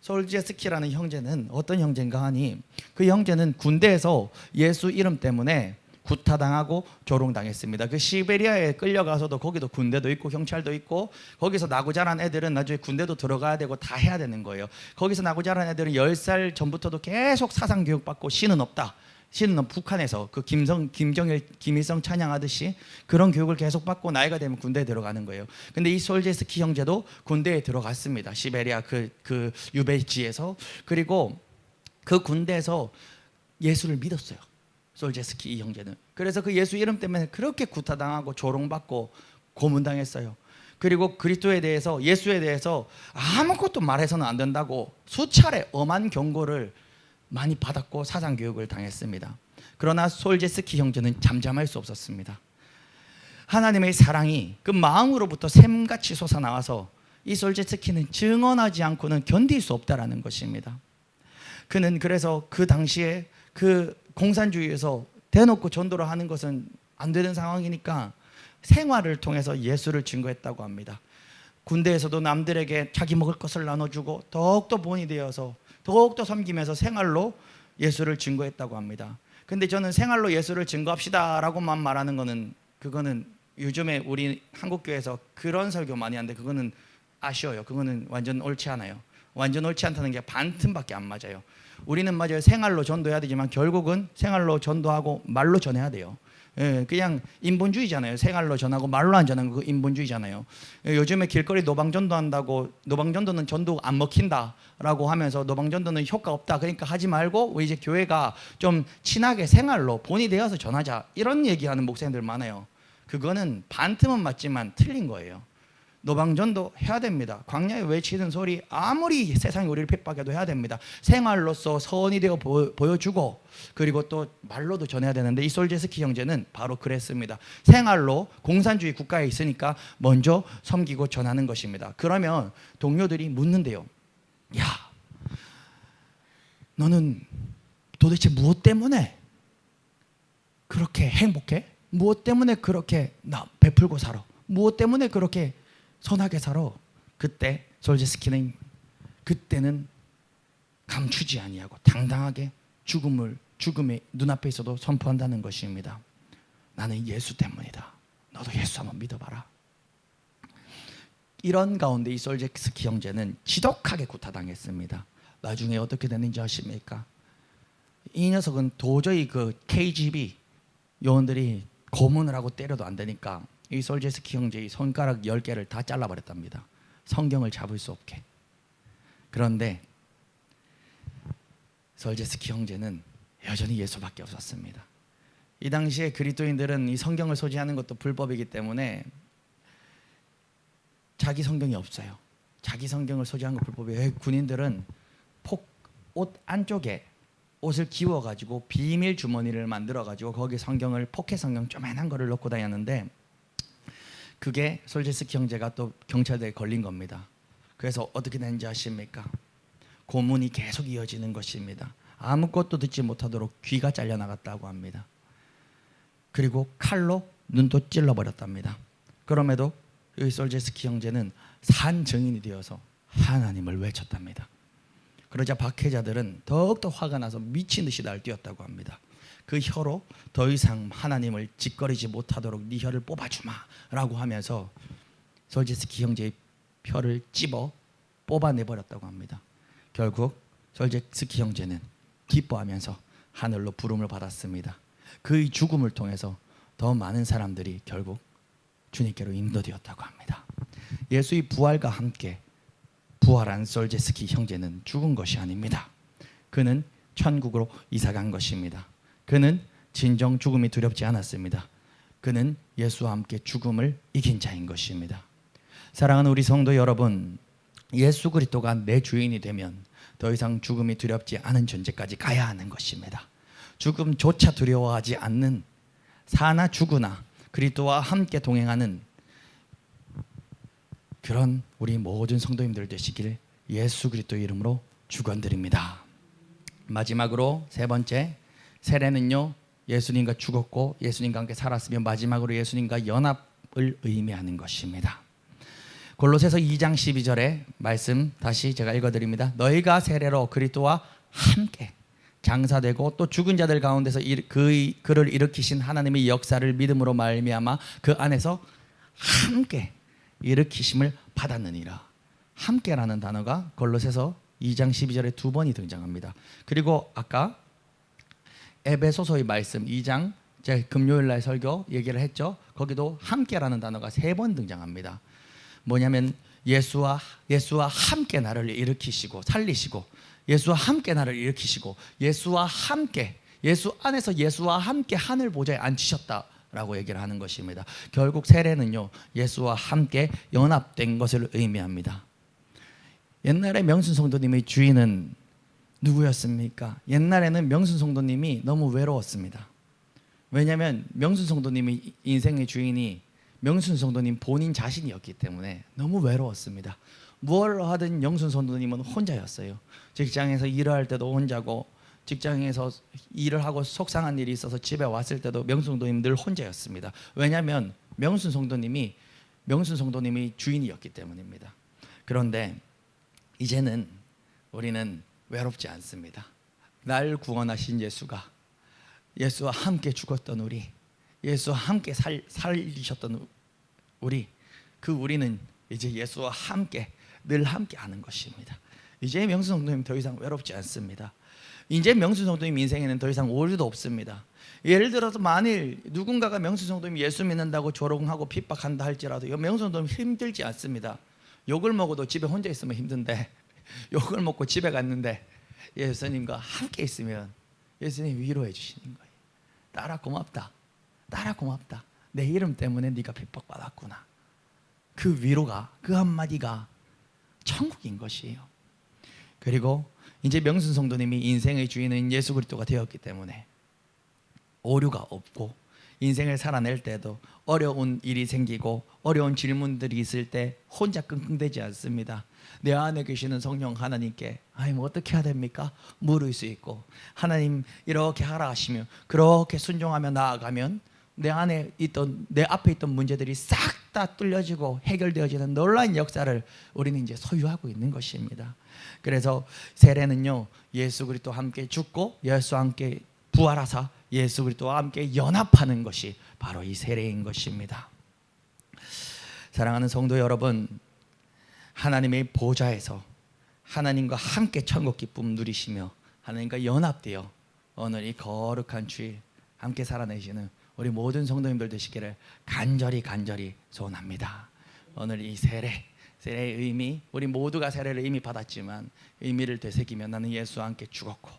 솔제스키라는 형제는 어떤 형제인가 하니, 그 형제는 군대에서 예수 이름 때문에 구타당하고 조롱당했습니다. 그 시베리아에 끌려가서도 거기도 군대도 있고 경찰도 있고, 거기서 나고 자란 애들은 나중에 군대도 들어가야 되고 다 해야 되는 거예요. 거기서 나고 자란 애들은 10살 전부터도 계속 사상교육 받고 신은 없다, 신은 북한에서 그 김정일, 김일성 찬양하듯이 그런 교육을 계속 받고 나이가 되면 군대에 들어가는 거예요. 근데 이 솔제스키 형제도 군대에 들어갔습니다. 시베리아 그 유배지에서. 그리고 그 군대에서 예수를 믿었어요, 솔제스키 이 형제는. 그래서 그 예수 이름 때문에 그렇게 구타당하고 조롱받고 고문당했어요. 그리고 그리스도에 대해서, 예수에 대해서 아무것도 말해서는 안 된다고 수차례 엄한 경고를 많이 받았고 사상교육을 당했습니다. 그러나 솔제스키 형제는 잠잠할 수 없었습니다. 하나님의 사랑이 그 마음으로부터 샘같이 솟아나와서 이 솔제스키는 증언하지 않고는 견딜 수 없다라는 것입니다. 그는 그래서 그 당시에 그 공산주의에서 대놓고 전도를 하는 것은 안 되는 상황이니까 생활을 통해서 예수를 증거했다고 합니다. 군대에서도 남들에게 자기 먹을 것을 나눠주고 더욱더 본이 되어서 더욱더 섬기면서 생활로 예수를 증거했다고 합니다. 근데 저는 생활로 예수를 증거합시다 라고만 말하는 거는, 그거는 요즘에 우리 한국교회에서 그런 설교 많이 하는데 그거는 아쉬워요. 그거는 완전 옳지 않아요. 완전 옳지 않다는 게 반틈밖에 안 맞아요. 우리는 맞아요, 생활로 전도해야 되지만 결국은 생활로 전도하고 말로 전해야 돼요. 그냥 인본주의잖아요. 생활로 전하고 말로 안 전하는 거 인본주의잖아요. 요즘에 길거리 노방전도 한다고, 노방전도는 전도 안 먹힌다라고 하면서 노방전도는 효과 없다, 그러니까 하지 말고 이제 교회가 좀 친하게 생활로 본이 되어서 전하자, 이런 얘기하는 목사님들 많아요. 그거는 반틈은 맞지만 틀린 거예요. 노방전도 해야 됩니다. 광야에 외치는 소리 아무리 세상이 우리를 핍박해도 해야 됩니다. 생활로서 선이 되어 보여주고, 그리고 또 말로도 전해야 되는데 이 솔제스키 형제는 바로 그랬습니다. 생활로 공산주의 국가에 있으니까 먼저 섬기고 전하는 것입니다. 그러면 동료들이 묻는데요, 야, 너는 도대체 무엇 때문에 그렇게 행복해? 무엇 때문에 그렇게 베풀고 살아? 무엇 때문에 그렇게 선하게 살아? 그때 솔제스키는 그때는 감추지 아니하고 당당하게 죽음의 눈앞에 있어도 선포한다는 것입니다. 나는 예수 때문이다. 너도 예수 한번 믿어봐라. 이런 가운데 이 솔제스키 형제는 지독하게 구타당했습니다. 나중에 어떻게 됐는지 아십니까? 이 녀석은 도저히 그 KGB 요원들이 고문을 하고 때려도 안 되니까 이 솔제스키 형제의 손가락 10개를 다 잘라버렸답니다. 성경을 잡을 수 없게. 그런데 솔제스키 형제는 여전히 예수밖에 없었습니다. 이 당시에 그리스도인들은 이 성경을 소지하는 것도 불법이기 때문에 자기 성경이 없어요. 자기 성경을 소지하는 거 불법이에요. 군인들은 옷 안쪽에 옷을 기워가지고 비밀 주머니를 만들어가지고 거기 성경을, 포켓 성경 조그만한 거를 넣고 다녔는데, 그게 솔제스키 형제가 또 경찰대에 걸린 겁니다. 그래서 어떻게 됐는지 아십니까? 고문이 계속 이어지는 것입니다. 아무것도 듣지 못하도록 귀가 잘려나갔다고 합니다. 그리고 칼로 눈도 찔러버렸답니다. 그럼에도 이 솔제스키 형제는 산 증인이 되어서 하나님을 외쳤답니다. 그러자 박해자들은 더욱더 화가 나서 미친 듯이 날뛰었다고 합니다. 그 혀로 더 이상 하나님을 짓거리지 못하도록 네 혀를 뽑아주마 라고 하면서 솔제스키 형제의 혀를 찝어 뽑아내버렸다고 합니다. 결국 솔제스키 형제는 기뻐하면서 하늘로 부름을 받았습니다. 그의 죽음을 통해서 더 많은 사람들이 결국 주님께로 인도되었다고 합니다. 예수의 부활과 함께 부활한 솔제스키 형제는 죽은 것이 아닙니다. 그는 천국으로 이사간 것입니다. 그는 진정 죽음이 두렵지 않았습니다. 그는 예수와 함께 죽음을 이긴 자인 것입니다. 사랑하는 우리 성도 여러분, 예수 그리스도가 내 주인이 되면 더 이상 죽음이 두렵지 않은 존재까지 가야 하는 것입니다. 죽음조차 두려워하지 않는, 사나 죽으나 그리스도와 함께 동행하는 그런 우리 모든 성도님들 되시길 예수 그리스도 이름으로 축원드립니다. 마지막으로 세 번째, 세례는요 예수님과 죽었고 예수님과 함께 살았으며 마지막으로 예수님과 연합을 의미하는 것입니다. 골로새서 2장 12절의 말씀 다시 제가 읽어드립니다. 너희가 세례로 그리스도와 함께 장사되고 또 죽은 자들 가운데서 그를 일으키신 하나님의 역사를 믿음으로 말미암아 그 안에서 함께 일으키심을 받았느니라. 함께라는 단어가 골로새서 2장 12절에 두 번이 등장합니다. 그리고 아까 에베소서의 말씀 2장 제가 금요일날 설교 얘기를 했죠. 거기도 함께라는 단어가 세 번 등장합니다. 뭐냐면 예수와 함께 나를 일으키시고 살리시고 예수와 함께 나를 일으키시고 예수와 함께 예수 안에서 예수와 함께 하늘 보좌에 앉히셨다라고 얘기를 하는 것입니다. 결국 세례는요 예수와 함께 연합된 것을 의미합니다. 옛날에 명순 성도님의 주인은 누구였습니까? 옛날에는 명순 성도님이 너무 외로웠습니다. 왜냐하면 명순 성도님의 인생의 주인이 명순 성도님 본인 자신이었기 때문에 너무 외로웠습니다. 뭘 하든 명순 성도님은 혼자였어요. 직장에서 일을 할 때도 혼자고 직장에서 일을 하고 속상한 일이 있어서 집에 왔을 때도 명순 성도님 늘 혼자였습니다. 왜냐하면 명순 성도님이 주인이었기 때문입니다. 그런데 이제는 우리는 외롭지 않습니다. 날 구원하신 예수와 함께 죽었던 우리, 예수와 함께 살리셨던 우리, 그 우리는 이제 예수와 함께 늘 함께 하는 것입니다. 이제 명순 성도님 더 이상 외롭지 않습니다. 이제 명순 성도님 인생에는 더 이상 오류도 없습니다. 예를 들어서 만일 누군가가 명순 성도님 예수 믿는다고 조롱하고 핍박한다 할지라도 명순 성도님 힘들지 않습니다. 욕을 먹어도 집에 혼자 있으면 힘든데 욕을 먹고 집에 갔는데 예수님과 함께 있으면 예수님 위로해 주시는 거예요. 딸아 고맙다. 내 이름 때문에 네가 핍박받았구나. 그 위로가, 그 한마디가 천국인 것이에요. 그리고 이제 명순 성도님이 인생의 주인은 예수 그리스도가 되었기 때문에 오류가 없고 인생을 살아낼 때도 어려운 일이 생기고 어려운 질문들이 있을 때 혼자 끙끙대지 않습니다. 내 안에 계시는 성령 하나님께 뭐 어떻게 해야 됩니까? 물을 수 있고 하나님 이렇게 하라 하시면 그렇게 순종하며 나아가면 내 앞에 있던 문제들이 싹 다 뚫려지고 해결되어지는 놀라운 역사를 우리는 이제 소유하고 있는 것입니다. 그래서 세례는요 예수 그리스도와 함께 죽고 예수와 함께 부활하사 예수 그리스도와 함께 연합하는 것이 바로 이 세례인 것입니다. 사랑하는 성도 여러분, 하나님의 보좌에서 하나님과 함께 천국 기쁨 누리시며 하나님과 연합되어 오늘 이 거룩한 주일 함께 살아내시는 우리 모든 성도님들 되시기를 간절히 소원합니다. 오늘 이 세례의 의미, 우리 모두가 세례를 이미 받았지만 의미를 되새기며 나는 예수와 함께 죽었고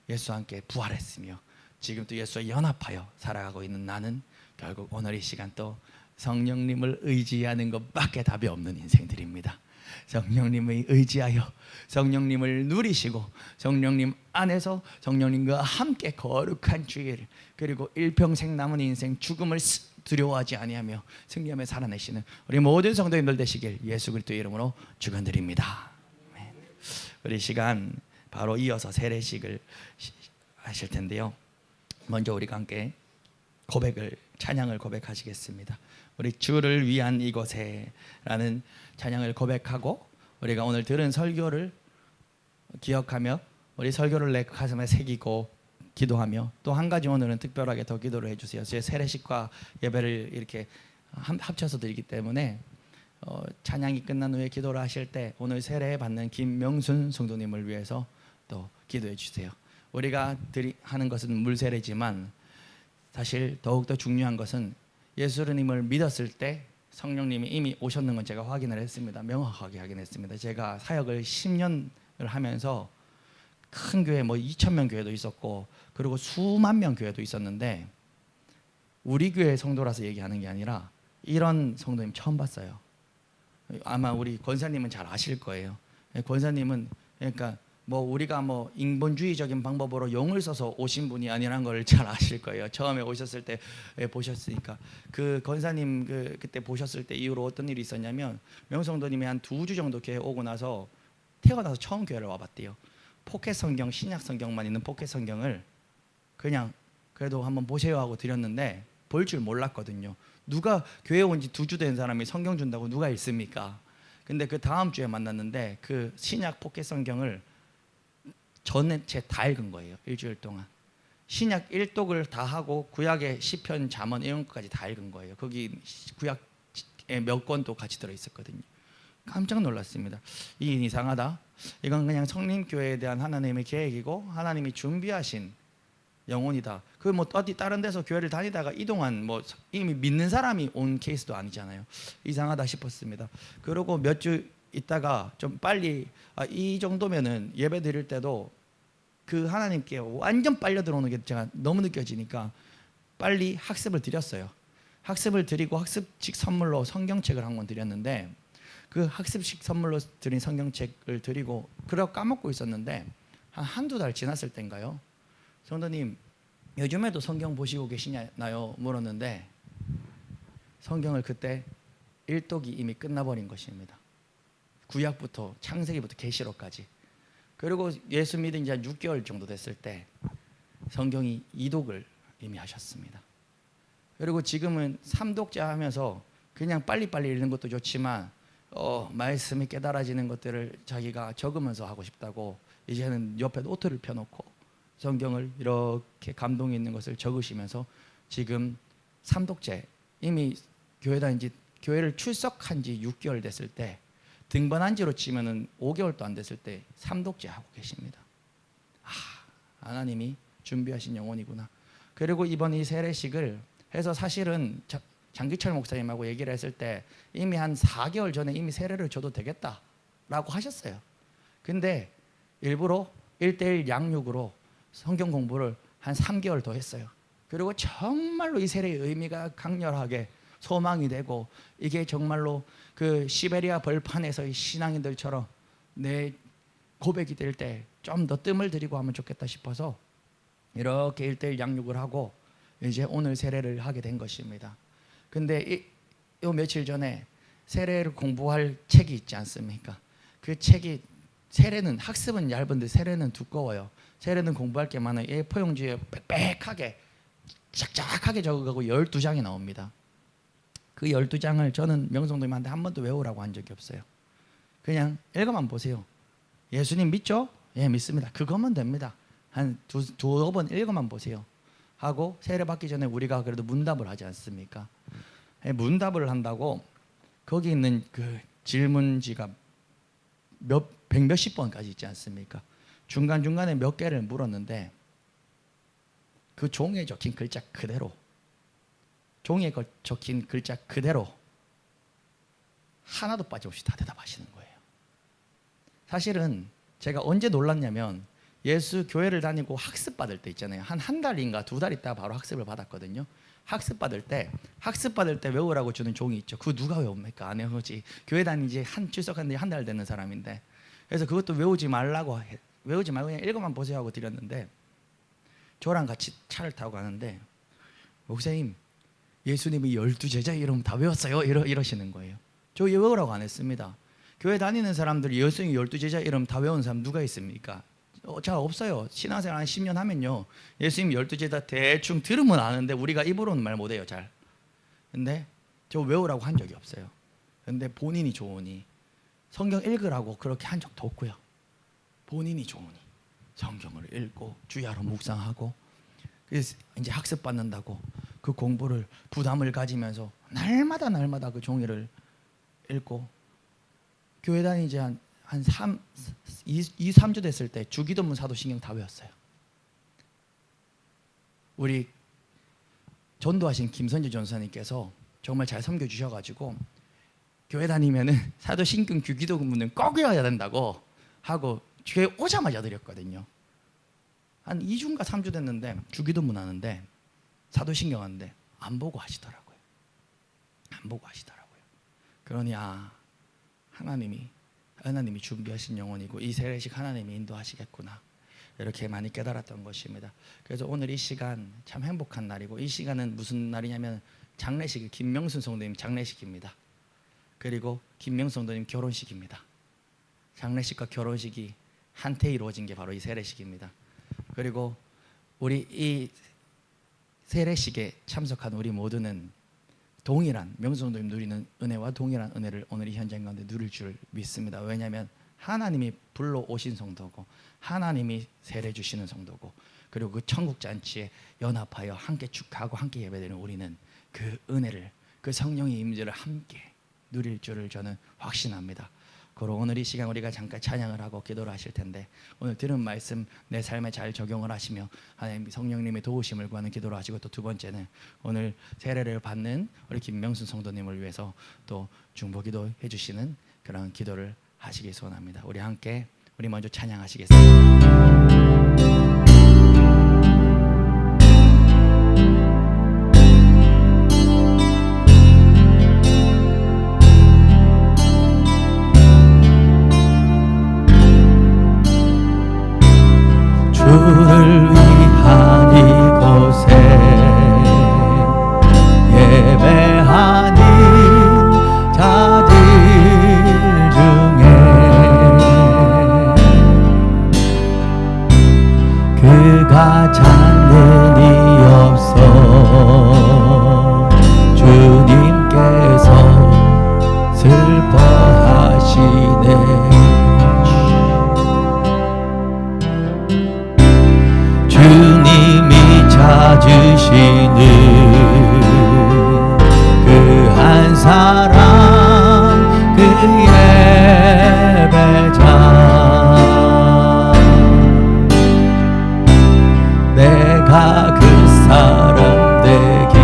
예수와 함께 부활했으며 지금 또 예수와 연합하여 살아가고 있는 나는 결국 오늘 이 시간 또 성령님을 의지하는 것밖에 답이 없는 인생들입니다. 성령님을 의지하여 성령님을 누리시고 성령님 안에서 성령님과 함께 거룩한 주일 그리고 일평생 남은 인생 죽음을 두려워하지 아니하며 승리하며 살아내시는 우리 모든 성도님들 되시길 예수 그리스도의 이름으로 축원드립니다. 우리 시간 바로 이어서 세례식을 하실 텐데요. 먼저 우리가 함께 찬양을 고백하시겠습니다. 우리 주를 위한 이곳에 라는 찬양을 고백하고 우리가 오늘 들은 설교를 기억하며 우리 설교를 내 가슴에 새기고 기도하며 또 한 가지 오늘은 특별하게 더 기도를 해주세요. 제 세례식과 예배를 이렇게 합쳐서 드리기 때문에 찬양이 끝난 후에 기도를 하실 때 오늘 세례 받는 김명순 성도님을 위해서 또 기도해 주세요. 우리가 하는 것은 물세례지만 사실 더욱더 중요한 것은 예수님을 믿었을 때 성령님이 이미 오셨는 건 제가 확인을 했습니다. 명확하게 확인했습니다. 제가 사역을 10년을 하면서 큰 교회 2,000명 교회도 있었고 그리고 수만 명 교회도 있었는데 우리 교회 성도라서 얘기하는 게 아니라 이런 성도님 처음 봤어요. 아마 우리 권사님은 잘 아실 거예요. 권사님은 그러니까 뭐 우리가 뭐 인본주의적인 방법으로 용을 써서 오신 분이 아니라는 걸 잘 아실 거예요. 처음에 오셨을 때 보셨으니까. 그 권사님 그때 보셨을 때 이후로 어떤 일이 있었냐면, 명성도님이 한 2주 정도 교회 오고 나서 태어나서 처음 교회를 와봤대요. 포켓 성경, 신약 성경만 있는 포켓 성경을 그냥 그래도 한번 보세요 하고 드렸는데 볼 줄 몰랐거든요. 누가 교회 온 지 2주 된 사람이 성경 준다고 누가 있습니까? 근데 그 다음 주에 만났는데 그 신약 포켓 성경을 전체 다 읽은 거예요. 일주일 동안 신약 1독을 다 하고 구약의 시편, 잠언 이런 것까지 다 읽은 거예요. 거기 구약의 몇 권도 같이 들어있었거든요. 깜짝 놀랐습니다. 이 이상하다. 이건 그냥 성림교회에 대한 하나님의 계획이고 하나님이 준비하신 영혼이다. 그 뭐 어디 다른 데서 교회를 다니다가 이동한 뭐 이미 믿는 사람이 온 케이스도 아니잖아요. 이상하다 싶었습니다. 그리고 몇 주 있다가 좀 빨리 이 정도면은 예배 드릴 때도 그 하나님께 완전 빨려 들어오는 게 제가 너무 느껴지니까 빨리 학습을 드렸어요. 학습을 드리고 학습식 선물로 성경책을 한 권 드렸는데, 그 학습식 선물로 드린 성경책을 드리고 그러고 까먹고 있었는데 한두 달 지났을 때인가요? 성도님 요즘에도 성경 보시고 계시나요? 물었는데 성경을 그때 1독이 이미 끝나버린 것입니다. 구약부터 창세기부터 계시록까지. 그리고 예수 믿은 지 한 6개월 정도 됐을 때 성경이 2독을 이미 하셨습니다. 그리고 지금은 3독째 하면서 그냥 빨리빨리 읽는 것도 좋지만 말씀이 깨달아지는 것들을 자기가 적으면서 하고 싶다고 이제는 옆에 노트를 펴놓고 성경을 이렇게 감동이 있는 것을 적으시면서 지금 3독째, 이미 교회 다닌 지, 교회를 출석한 지 6개월 됐을 때 등반한 지로 치면은 5개월도 안 됐을 때 3독째 하고 계십니다. 하나님이 준비하신 영혼이구나. 그리고 이번 이 세례식을 해서 사실은 장기철 목사님하고 얘기를 했을 때 이미 한 4개월 전에 이미 세례를 줘도 되겠다라고 하셨어요. 근데 일부러 1:1 양육으로 성경 공부를 한 3개월 더 했어요. 그리고 정말로 이 세례의 의미가 강렬하게 소망이 되고, 이게 정말로 그 시베리아 벌판에서의 신앙인들처럼 내 고백이 될 때 좀 더 뜸을 들이고 하면 좋겠다 싶어서 이렇게 1:1 양육을 하고 이제 오늘 세례를 하게 된 것입니다. 근데 요 며칠 전에 세례를 공부할 책이 있지 않습니까? 그 책이, 세례는 학습은 얇은데 세례는 두꺼워요. 세례는 공부할 게 많아요. A4 용지에 빽빽하게 쫙쫙하게 적어가고 12장이 나옵니다. 그 12장을 저는 명성도님한테 한 번도 외우라고 한 적이 없어요. 그냥 읽어만 보세요. 예수님 믿죠? 예, 믿습니다. 그것만 됩니다. 한 두어 번 읽어만 보세요. 하고 세례 받기 전에 우리가 그래도 문답을 하지 않습니까? 문답을 한다고 거기 있는 그 질문지가 몇십 번까지 있지 않습니까? 중간중간에 몇 개를 물었는데 그 종이에 적힌 글자 그대로, 종이에 적힌 글자 그대로 하나도 빠짐없이 다 대답하시는 거예요. 사실은 제가 언제 놀랐냐면 예수 교회를 다니고 학습 받을 때 있잖아요. 한 달인가 2달 있다가 바로 학습을 받았거든요. 학습 받을 때 외우라고 주는 종이 있죠. 그거 누가 외웁니까? 안 외우지. 교회 다닌 지 출석한 지 한 달 되는 사람인데. 그래서 그것도 외우지 말고 그냥 읽어만 보세요 하고 드렸는데, 저랑 같이 차를 타고 가는데 목사님 예수님이 12제자 이름 다 외웠어요? 이러시는 거예요. 저 외우라고 안 했습니다. 교회 다니는 사람들이 예수님이 12제자 이름 다 외운 사람 누가 있습니까? 잘 없어요. 신앙생활 한 10년 하면요 예수님 12제자 대충 들으면 아는데 우리가 입으로는 말 못해요 잘. 근데 저 외우라고 한 적이 없어요. 근데 본인이 좋으니 성경 읽으라고 그렇게 한 적도 없고요. 본인이 좋으니 성경을 읽고 주야로 묵상하고, 그래서 이제 학습 받는다고 그 공부를 부담을 가지면서 날마다 그 종이를 읽고, 교회 다니지 한 2-3주 됐을 때 주기도문 사도신경 다 외웠어요. 우리 전도하신 김선재 전사님께서 정말 잘 섬겨주셔가지고 교회 다니면은 사도신경 주기도문은 꼭 외워야 된다고 하고 교회 오자마자 드렸거든요. 한 2주인가 3주 됐는데 주기도문 하는데 사도신경 하는데 안 보고 하시더라고요. 그러니 하나님이 하나님이 준비하신 영혼이고 이 세례식 하나님이 인도하시겠구나, 이렇게 많이 깨달았던 것입니다. 그래서 오늘 이 시간 참 행복한 날이고, 이 시간은 무슨 날이냐면 장례식, 김명순 성도님 장례식입니다. 그리고 김명순 성도님 결혼식입니다. 장례식과 결혼식이 한테 이루어진 게 바로 이 세례식입니다. 그리고 우리 이 세례식에 참석한 우리 모두는 동일한, 명순 성도님 누리는 은혜와 동일한 은혜를 오늘 이 현장 가운데 누릴 줄 믿습니다. 왜냐하면 하나님이 불러오신 성도고, 하나님이 세례 주시는 성도고, 그리고 그 천국 잔치에 연합하여 함께 축하하고 함께 예배드리는 우리는 그 은혜를, 그 성령의 임재를 함께 누릴 줄을 저는 확신합니다. 그리고 오늘 이 시간 우리가 잠깐 찬양을 하고 기도를 하실 텐데, 오늘 들은 말씀 내 삶에 잘 적용을 하시며 하나님 성령님의 도우심을 구하는 기도를 하시고, 또 두 번째는 오늘 세례를 받는 우리 김명순 성도님을 위해서 또 중보기도 해주시는 그런 기도를 하시기 소원합니다. 우리 함께 우리 먼저 찬양하시겠습니다. 주를 위한 이곳에 예배하는 자들 중에 그가 찾는 이 없어 주님께서 슬퍼하시네. 주님이 찾으시는 그 한 사람, 그 예배자, 내가 그 사람 되길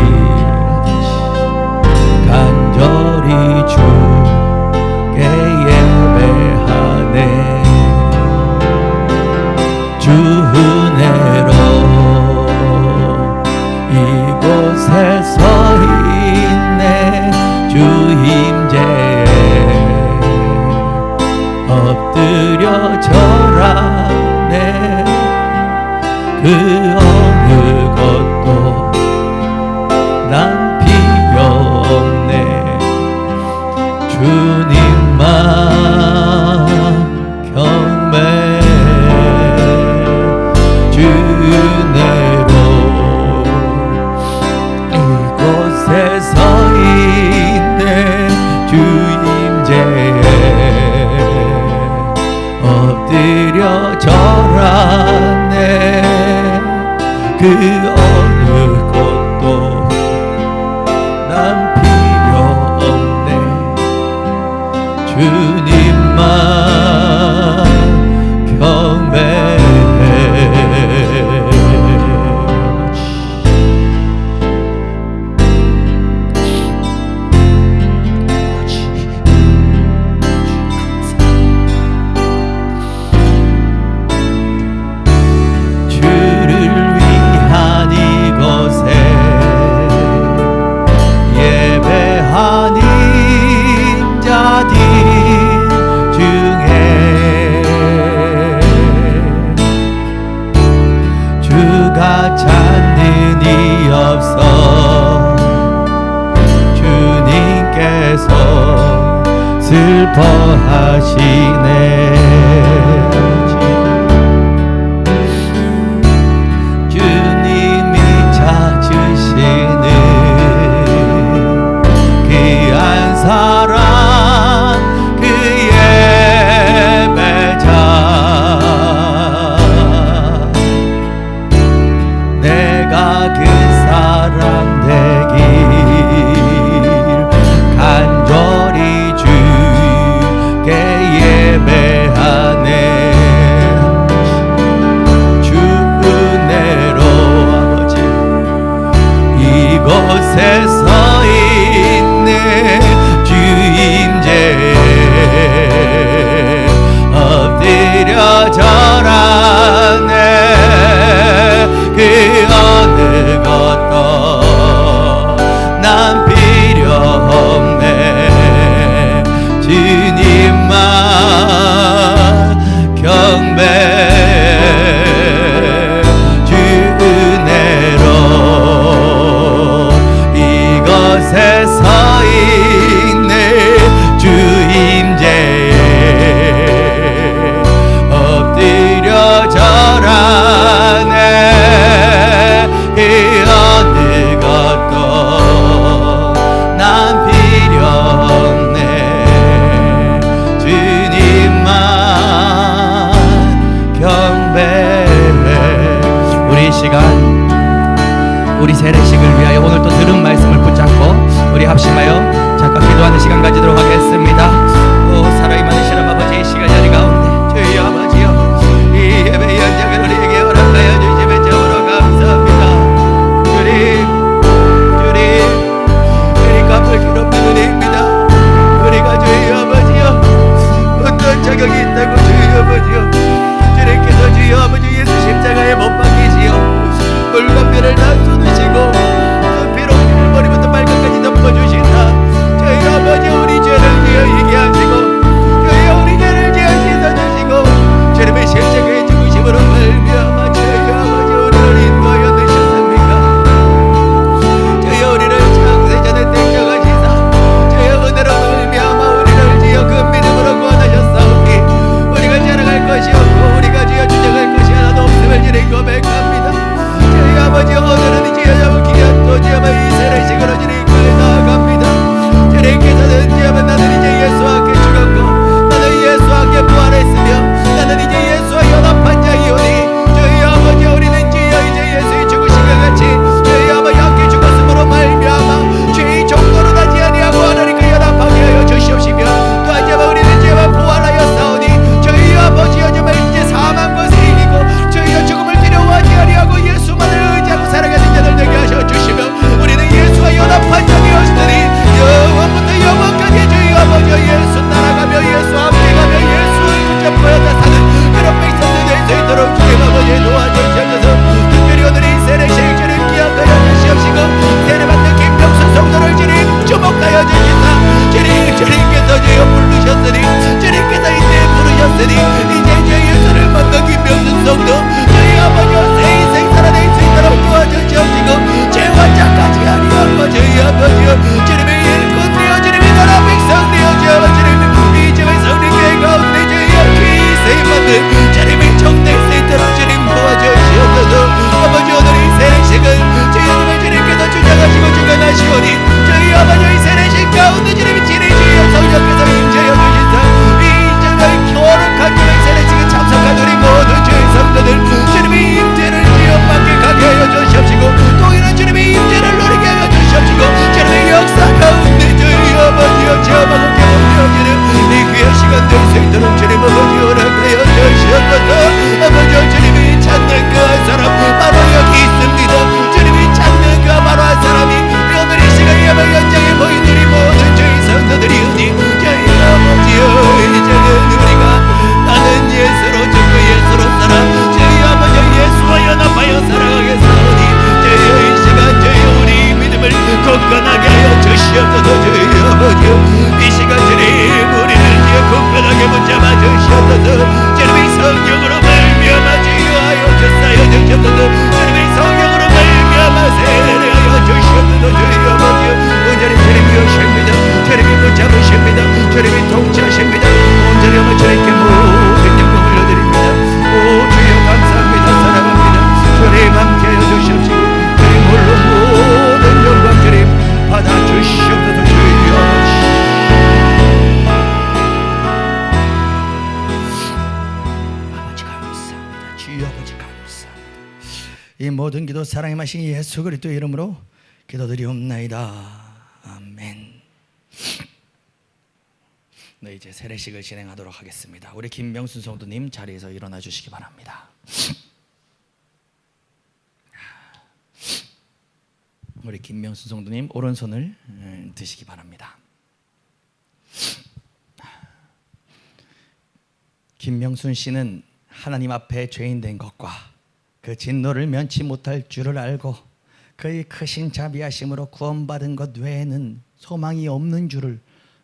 간절히 주께 예배하네. 주 은혜로 이곳에 서 있네. 주 임재에 엎드려 절하네. 그 어느 것도 난 필요 없네. 주님만 경배 은혜로 이곳에 서 있네. 주 임재에 엎드려 절하네. 그 어느 곳도 난 필요 없네. 주님만 경배해. 찾는 이 없어 주님께서 슬퍼하시네. 주님이 찾으시는 그 한 사람, 그 예배자, 내가 그 사람 되길 간절히 주께 예배하네. 주 은혜로 아버지 이곳에 서 있네. 주 임재에 엎드려 절하네. 그 어느 것 이 시간 우리 세례식을 위하여 오늘 또 들은 말씀을 붙잡고 우리 합심하여 잠깐 기도하는 시간 가지도록 하겠습니다. 오 사랑이 많으신 아버지, 이 시간 자리 가운데 저희 아버지여, 이 예배 현장을 우리에게 허락하여 주심에 참으로 감사합니다. 주님 갚을 길 없는 은혜입니다. 우리가 저희 아버지여 어떤 자격이 있다고 저희 아버지여, 주님께서 저희 아버지 예수 십자가에 못 박히시어 물건별을 다 쏟으시고 그 피로 우리를 머리부터 발끝까지 덮어주신다. 저희 아버지 우리 죄를 지어지게 하시고 저희 우리 죄를 지어 씻어주시고 주님의 십자가의 죽으심으로 말미암아 저희 아버지 우리를 인도하여 드셨습니까? 저희 우리를 창세전에 택정하시사 저희 은혜로 말미암아 우리를 지어 그 믿음으로 구원하셨사오니 우리가 자랑할 것이 없고 우리가 지어 주장할 것이 하나도 없음을 주님 고백합니다. 저희 아버지 오늘은 지어잡은 귀한 도지어마 이 세례식으로 주님께 나아갑니다. 주님께서는 지어마 나는 이제 예수와 함께 죽었고 나는 예수와 함께 부활했으며 나는 이제 예수와 연합한 자이오니 저희 아버지 우리는 지어 이제 예수의 죽으심과 같이 저희 아버지 함께 죽었으므로 말미암아 죄의 종로로 나지 아니하고 하나님과 연합하게 하여 주시옵시며 또한 지어마 우리는 지어마 부활하였사오니 저희 아버지여 정말 이제 사망 것을 이기고 저희의 죽음을 두려워하지 아니하고 예수만을 의지하고 살아가는 자들 되게 하셔 주시며 우리는 예수와 연합한 자가 되었으니 영원부터 영원까지 저희 아버지와 예수 따라가며 예수와 함께 가며 예수를 붙잡고야 사는 그런 백성들 될 수 있도록 주님 아버지 도와주시옵소서. 특별히 오늘 이 세례식 주님 기억하여 주시옵시고 세례받는 김병수 성도를 주님 주목하여 주시사 주님께서 저희가 부르셨으니 주님께서 이때 부르셨으니 이제 저희 예수를 만난 김병수 성도 저희 아버지와 새 인생 살아낼 수 있도록 도와주시옵시고 죄와 자까지 아니하고 저희 아버지여 주님의 일꾼 되어 주님의 나라 백성 되어 주님 이 집의 성령의 가운데 저희와 귀히 세임받는 주님의 정될 수 있도록 주님 도와주시옵소서. 아버지 오늘 이 세례식은 저희 하나님 주님께서 주장하시고 주관하시오니 저희 아버지의 세례식 가운데 주님이 지내주여 성령께서 임재하여 주신다. 이 정말 교활한 주의 세례식에 참석한 우리 모든 주의 성도들 주님의 임재를 지어 만끽하게 하여 주시옵시고 또 이런 주님의 임재를 누리게 하여 주시옵시고 주님의 역사 가운데 저희 아버지여 체험하고 경험되어지는 이 귀한 시간 될 수 있도록 주님 아버지 허락하여 주시옵소서. 아버지 주님이 찾는 그 한 사람 바로 여기 있습니다. 주님이 찾는 그 바로 한 사람이 오늘 이 시간 예배 현장에 모인 우리 모든 저희 성도들이오니 저희 아버지여 이제는 우리가 나는 예수로 죽고 예수로 살아 저희 아버지 예수와 연합하여 살아가겠사오니 저희 이 시간 저희 우리 믿음을 굳건하게 하여 주시옵소서. 저희 아버지여 이 시간 주님 우리를 굳건하게 붙잡아 주시옵소서. 주님의 성령으로 말미암아 주여하여 주사여 주시옵소서. 주님의 성령으로 말미암아 세례하여 주시옵소서. 저희 아버지여 온전히 주님이 오십니다. 주님이 붙잡으십니다. 주님이 통치하십니다. 온전히 아마 주님께 모든 영광을 올려드립니다. 오 주여 감사합니다. 사랑합니다. 주님 함께하여 주시옵시고 주님 홀로 모든 영광 주님 받아주시옵소서. 주여 아버지 감사합니다. 주여 아버지 감사합니다. 이 모든 기도 사랑의 마신 예수 그리스도의 이름으로 기도드리옵나이다. 아멘. 네, 이제 세례식을 진행하도록 하겠습니다. 우리 김명순 성도님 자리에서 일어나 주시기 바랍니다. 우리 김명순 성도님 오른손을 드시기 바랍니다. 김명순 씨는 하나님 앞에 죄인 된 것과 그 진노를 면치 못할 줄을 알고 그의 크신 자비하심으로 구원받은 것 외에는 소망이 없는 줄을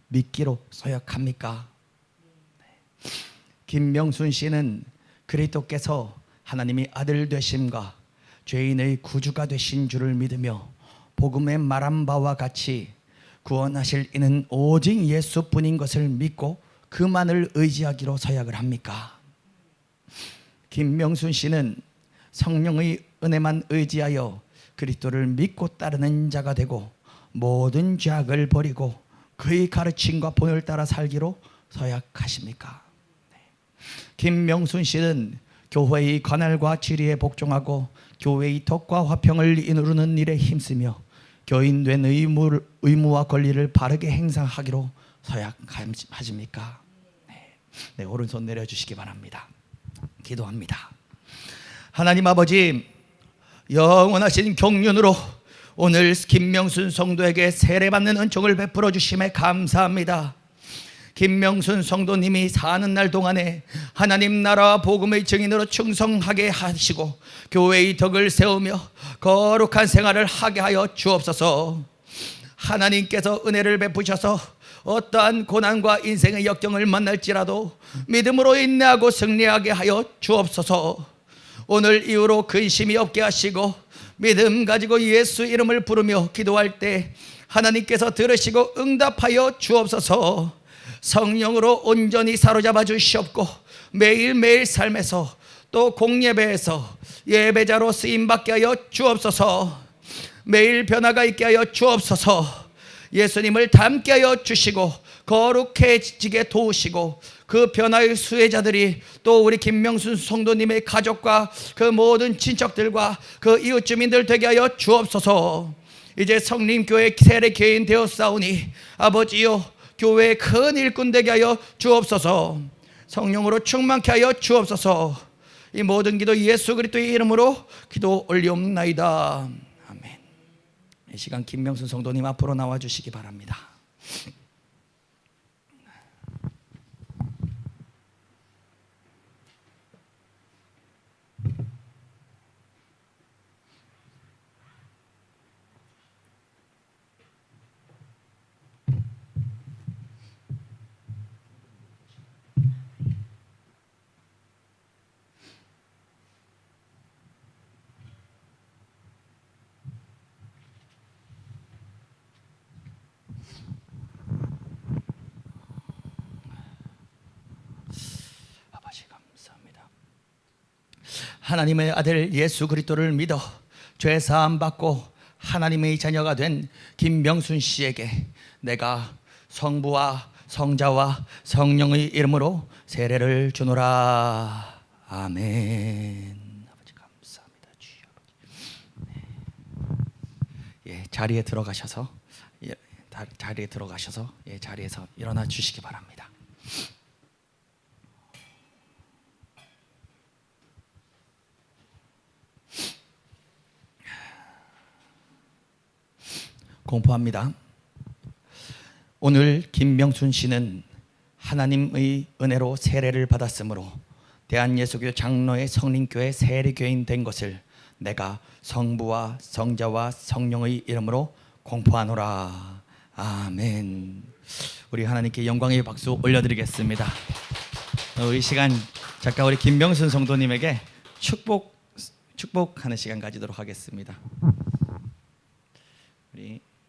믿기로 서약합니까? 김명순 씨는 그리스도께서 하나님의 아들 되심과 죄인의 구주가 되신 줄을 믿으며 복음에 말한 바와 같이 구원하실 이는 오직 예수뿐인 것을 믿고 그만을 의지하기로 서약을 합니까? 김명순 씨는 성령의 은혜만 의지하여 그리스도를 믿고 따르는 자가 되고 모든 죄악을 버리고 그의 가르침과 본을 따라 살기로 서약하십니까? 김명순 씨는 교회의 관할과 지리에 복종하고 교회의 덕과 화평을 이루는 일에 힘쓰며 교인된 의무와 권리를 바르게 행사하기로 서약하십니까? 네, 오른손 내려주시기 바랍니다. 기도합니다. 하나님 아버지, 영원하신 경륜으로 오늘 김명순 성도에게 세례받는 은총을 베풀어 주심에 감사합니다. 김명순 성도님이 사는 날 동안에 하나님 나라와 복음의 증인으로 충성하게 하시고 교회의 덕을 세우며 거룩한 생활을 하게 하여 주옵소서. 하나님께서 은혜를 베푸셔서 어떠한 고난과 인생의 역경을 만날지라도 믿음으로 인내하고 승리하게 하여 주옵소서. 오늘 이후로 근심이 없게 하시고 믿음 가지고 예수 이름을 부르며 기도할 때 하나님께서 들으시고 응답하여 주옵소서. 성령으로 온전히 사로잡아 주시옵고 매일매일 삶에서 또 공예배에서 예배자로 쓰임받게 하여 주옵소서. 매일 변화가 있게 하여 주옵소서. 예수님을 닮게 하여 주시고 거룩해지게 도우시고 그 변화의 수혜자들이 또 우리 김명순 성도님의 가족과 그 모든 친척들과 그 이웃 주민들 되게 하여 주옵소서. 이제 성림교회 세례 개인 되었사오니 아버지요, 교회의 큰 일꾼 되게 하여 주옵소서. 성령으로 충만케 하여 주옵소서. 이 모든 기도 예수 그리스도의 이름으로 기도 올리옵나이다. 아멘. 이 시간 김명순 성도님 앞으로 나와 주시기 바랍니다. 하나님의 아들 예수 그리스도를 믿어 죄 사함 받고 하나님의 자녀가 된 김명순 씨에게 내가 성부와 성자와 성령의 이름으로 세례를 주노라. 아멘. 아버지 감사합니다. 주여 아버지. 네. 자리에 들어가셔서 자리에서 일어나 주시기 바랍니다. 공포합니다. 오늘 김명순 씨는 하나님의 은혜로 세례를 받았으므로 대한예수교 장로의 성림교회 세례교인 된 것을 내가 성부와 성자와 성령의 이름으로 공포하노라. 아멘. 우리 하나님께 영광의 박수 올려드리겠습니다. 이 시간 잠깐 우리 김명순 성도님에게 축복하는 시간 가지도록 하겠습니다.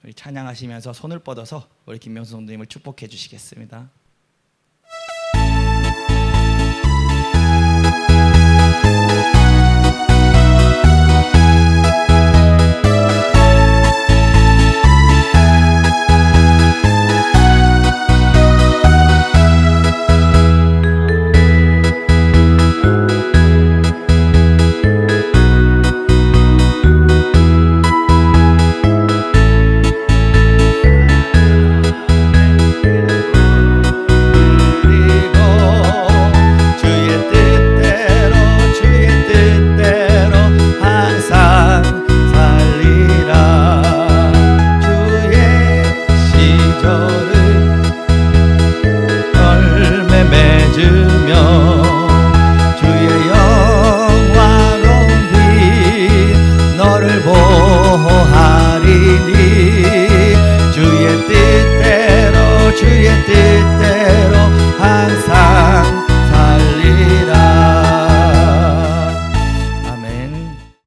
우리 찬양하시면서 손을 뻗어서 우리 김명수 성도님을 축복해 주시겠습니다.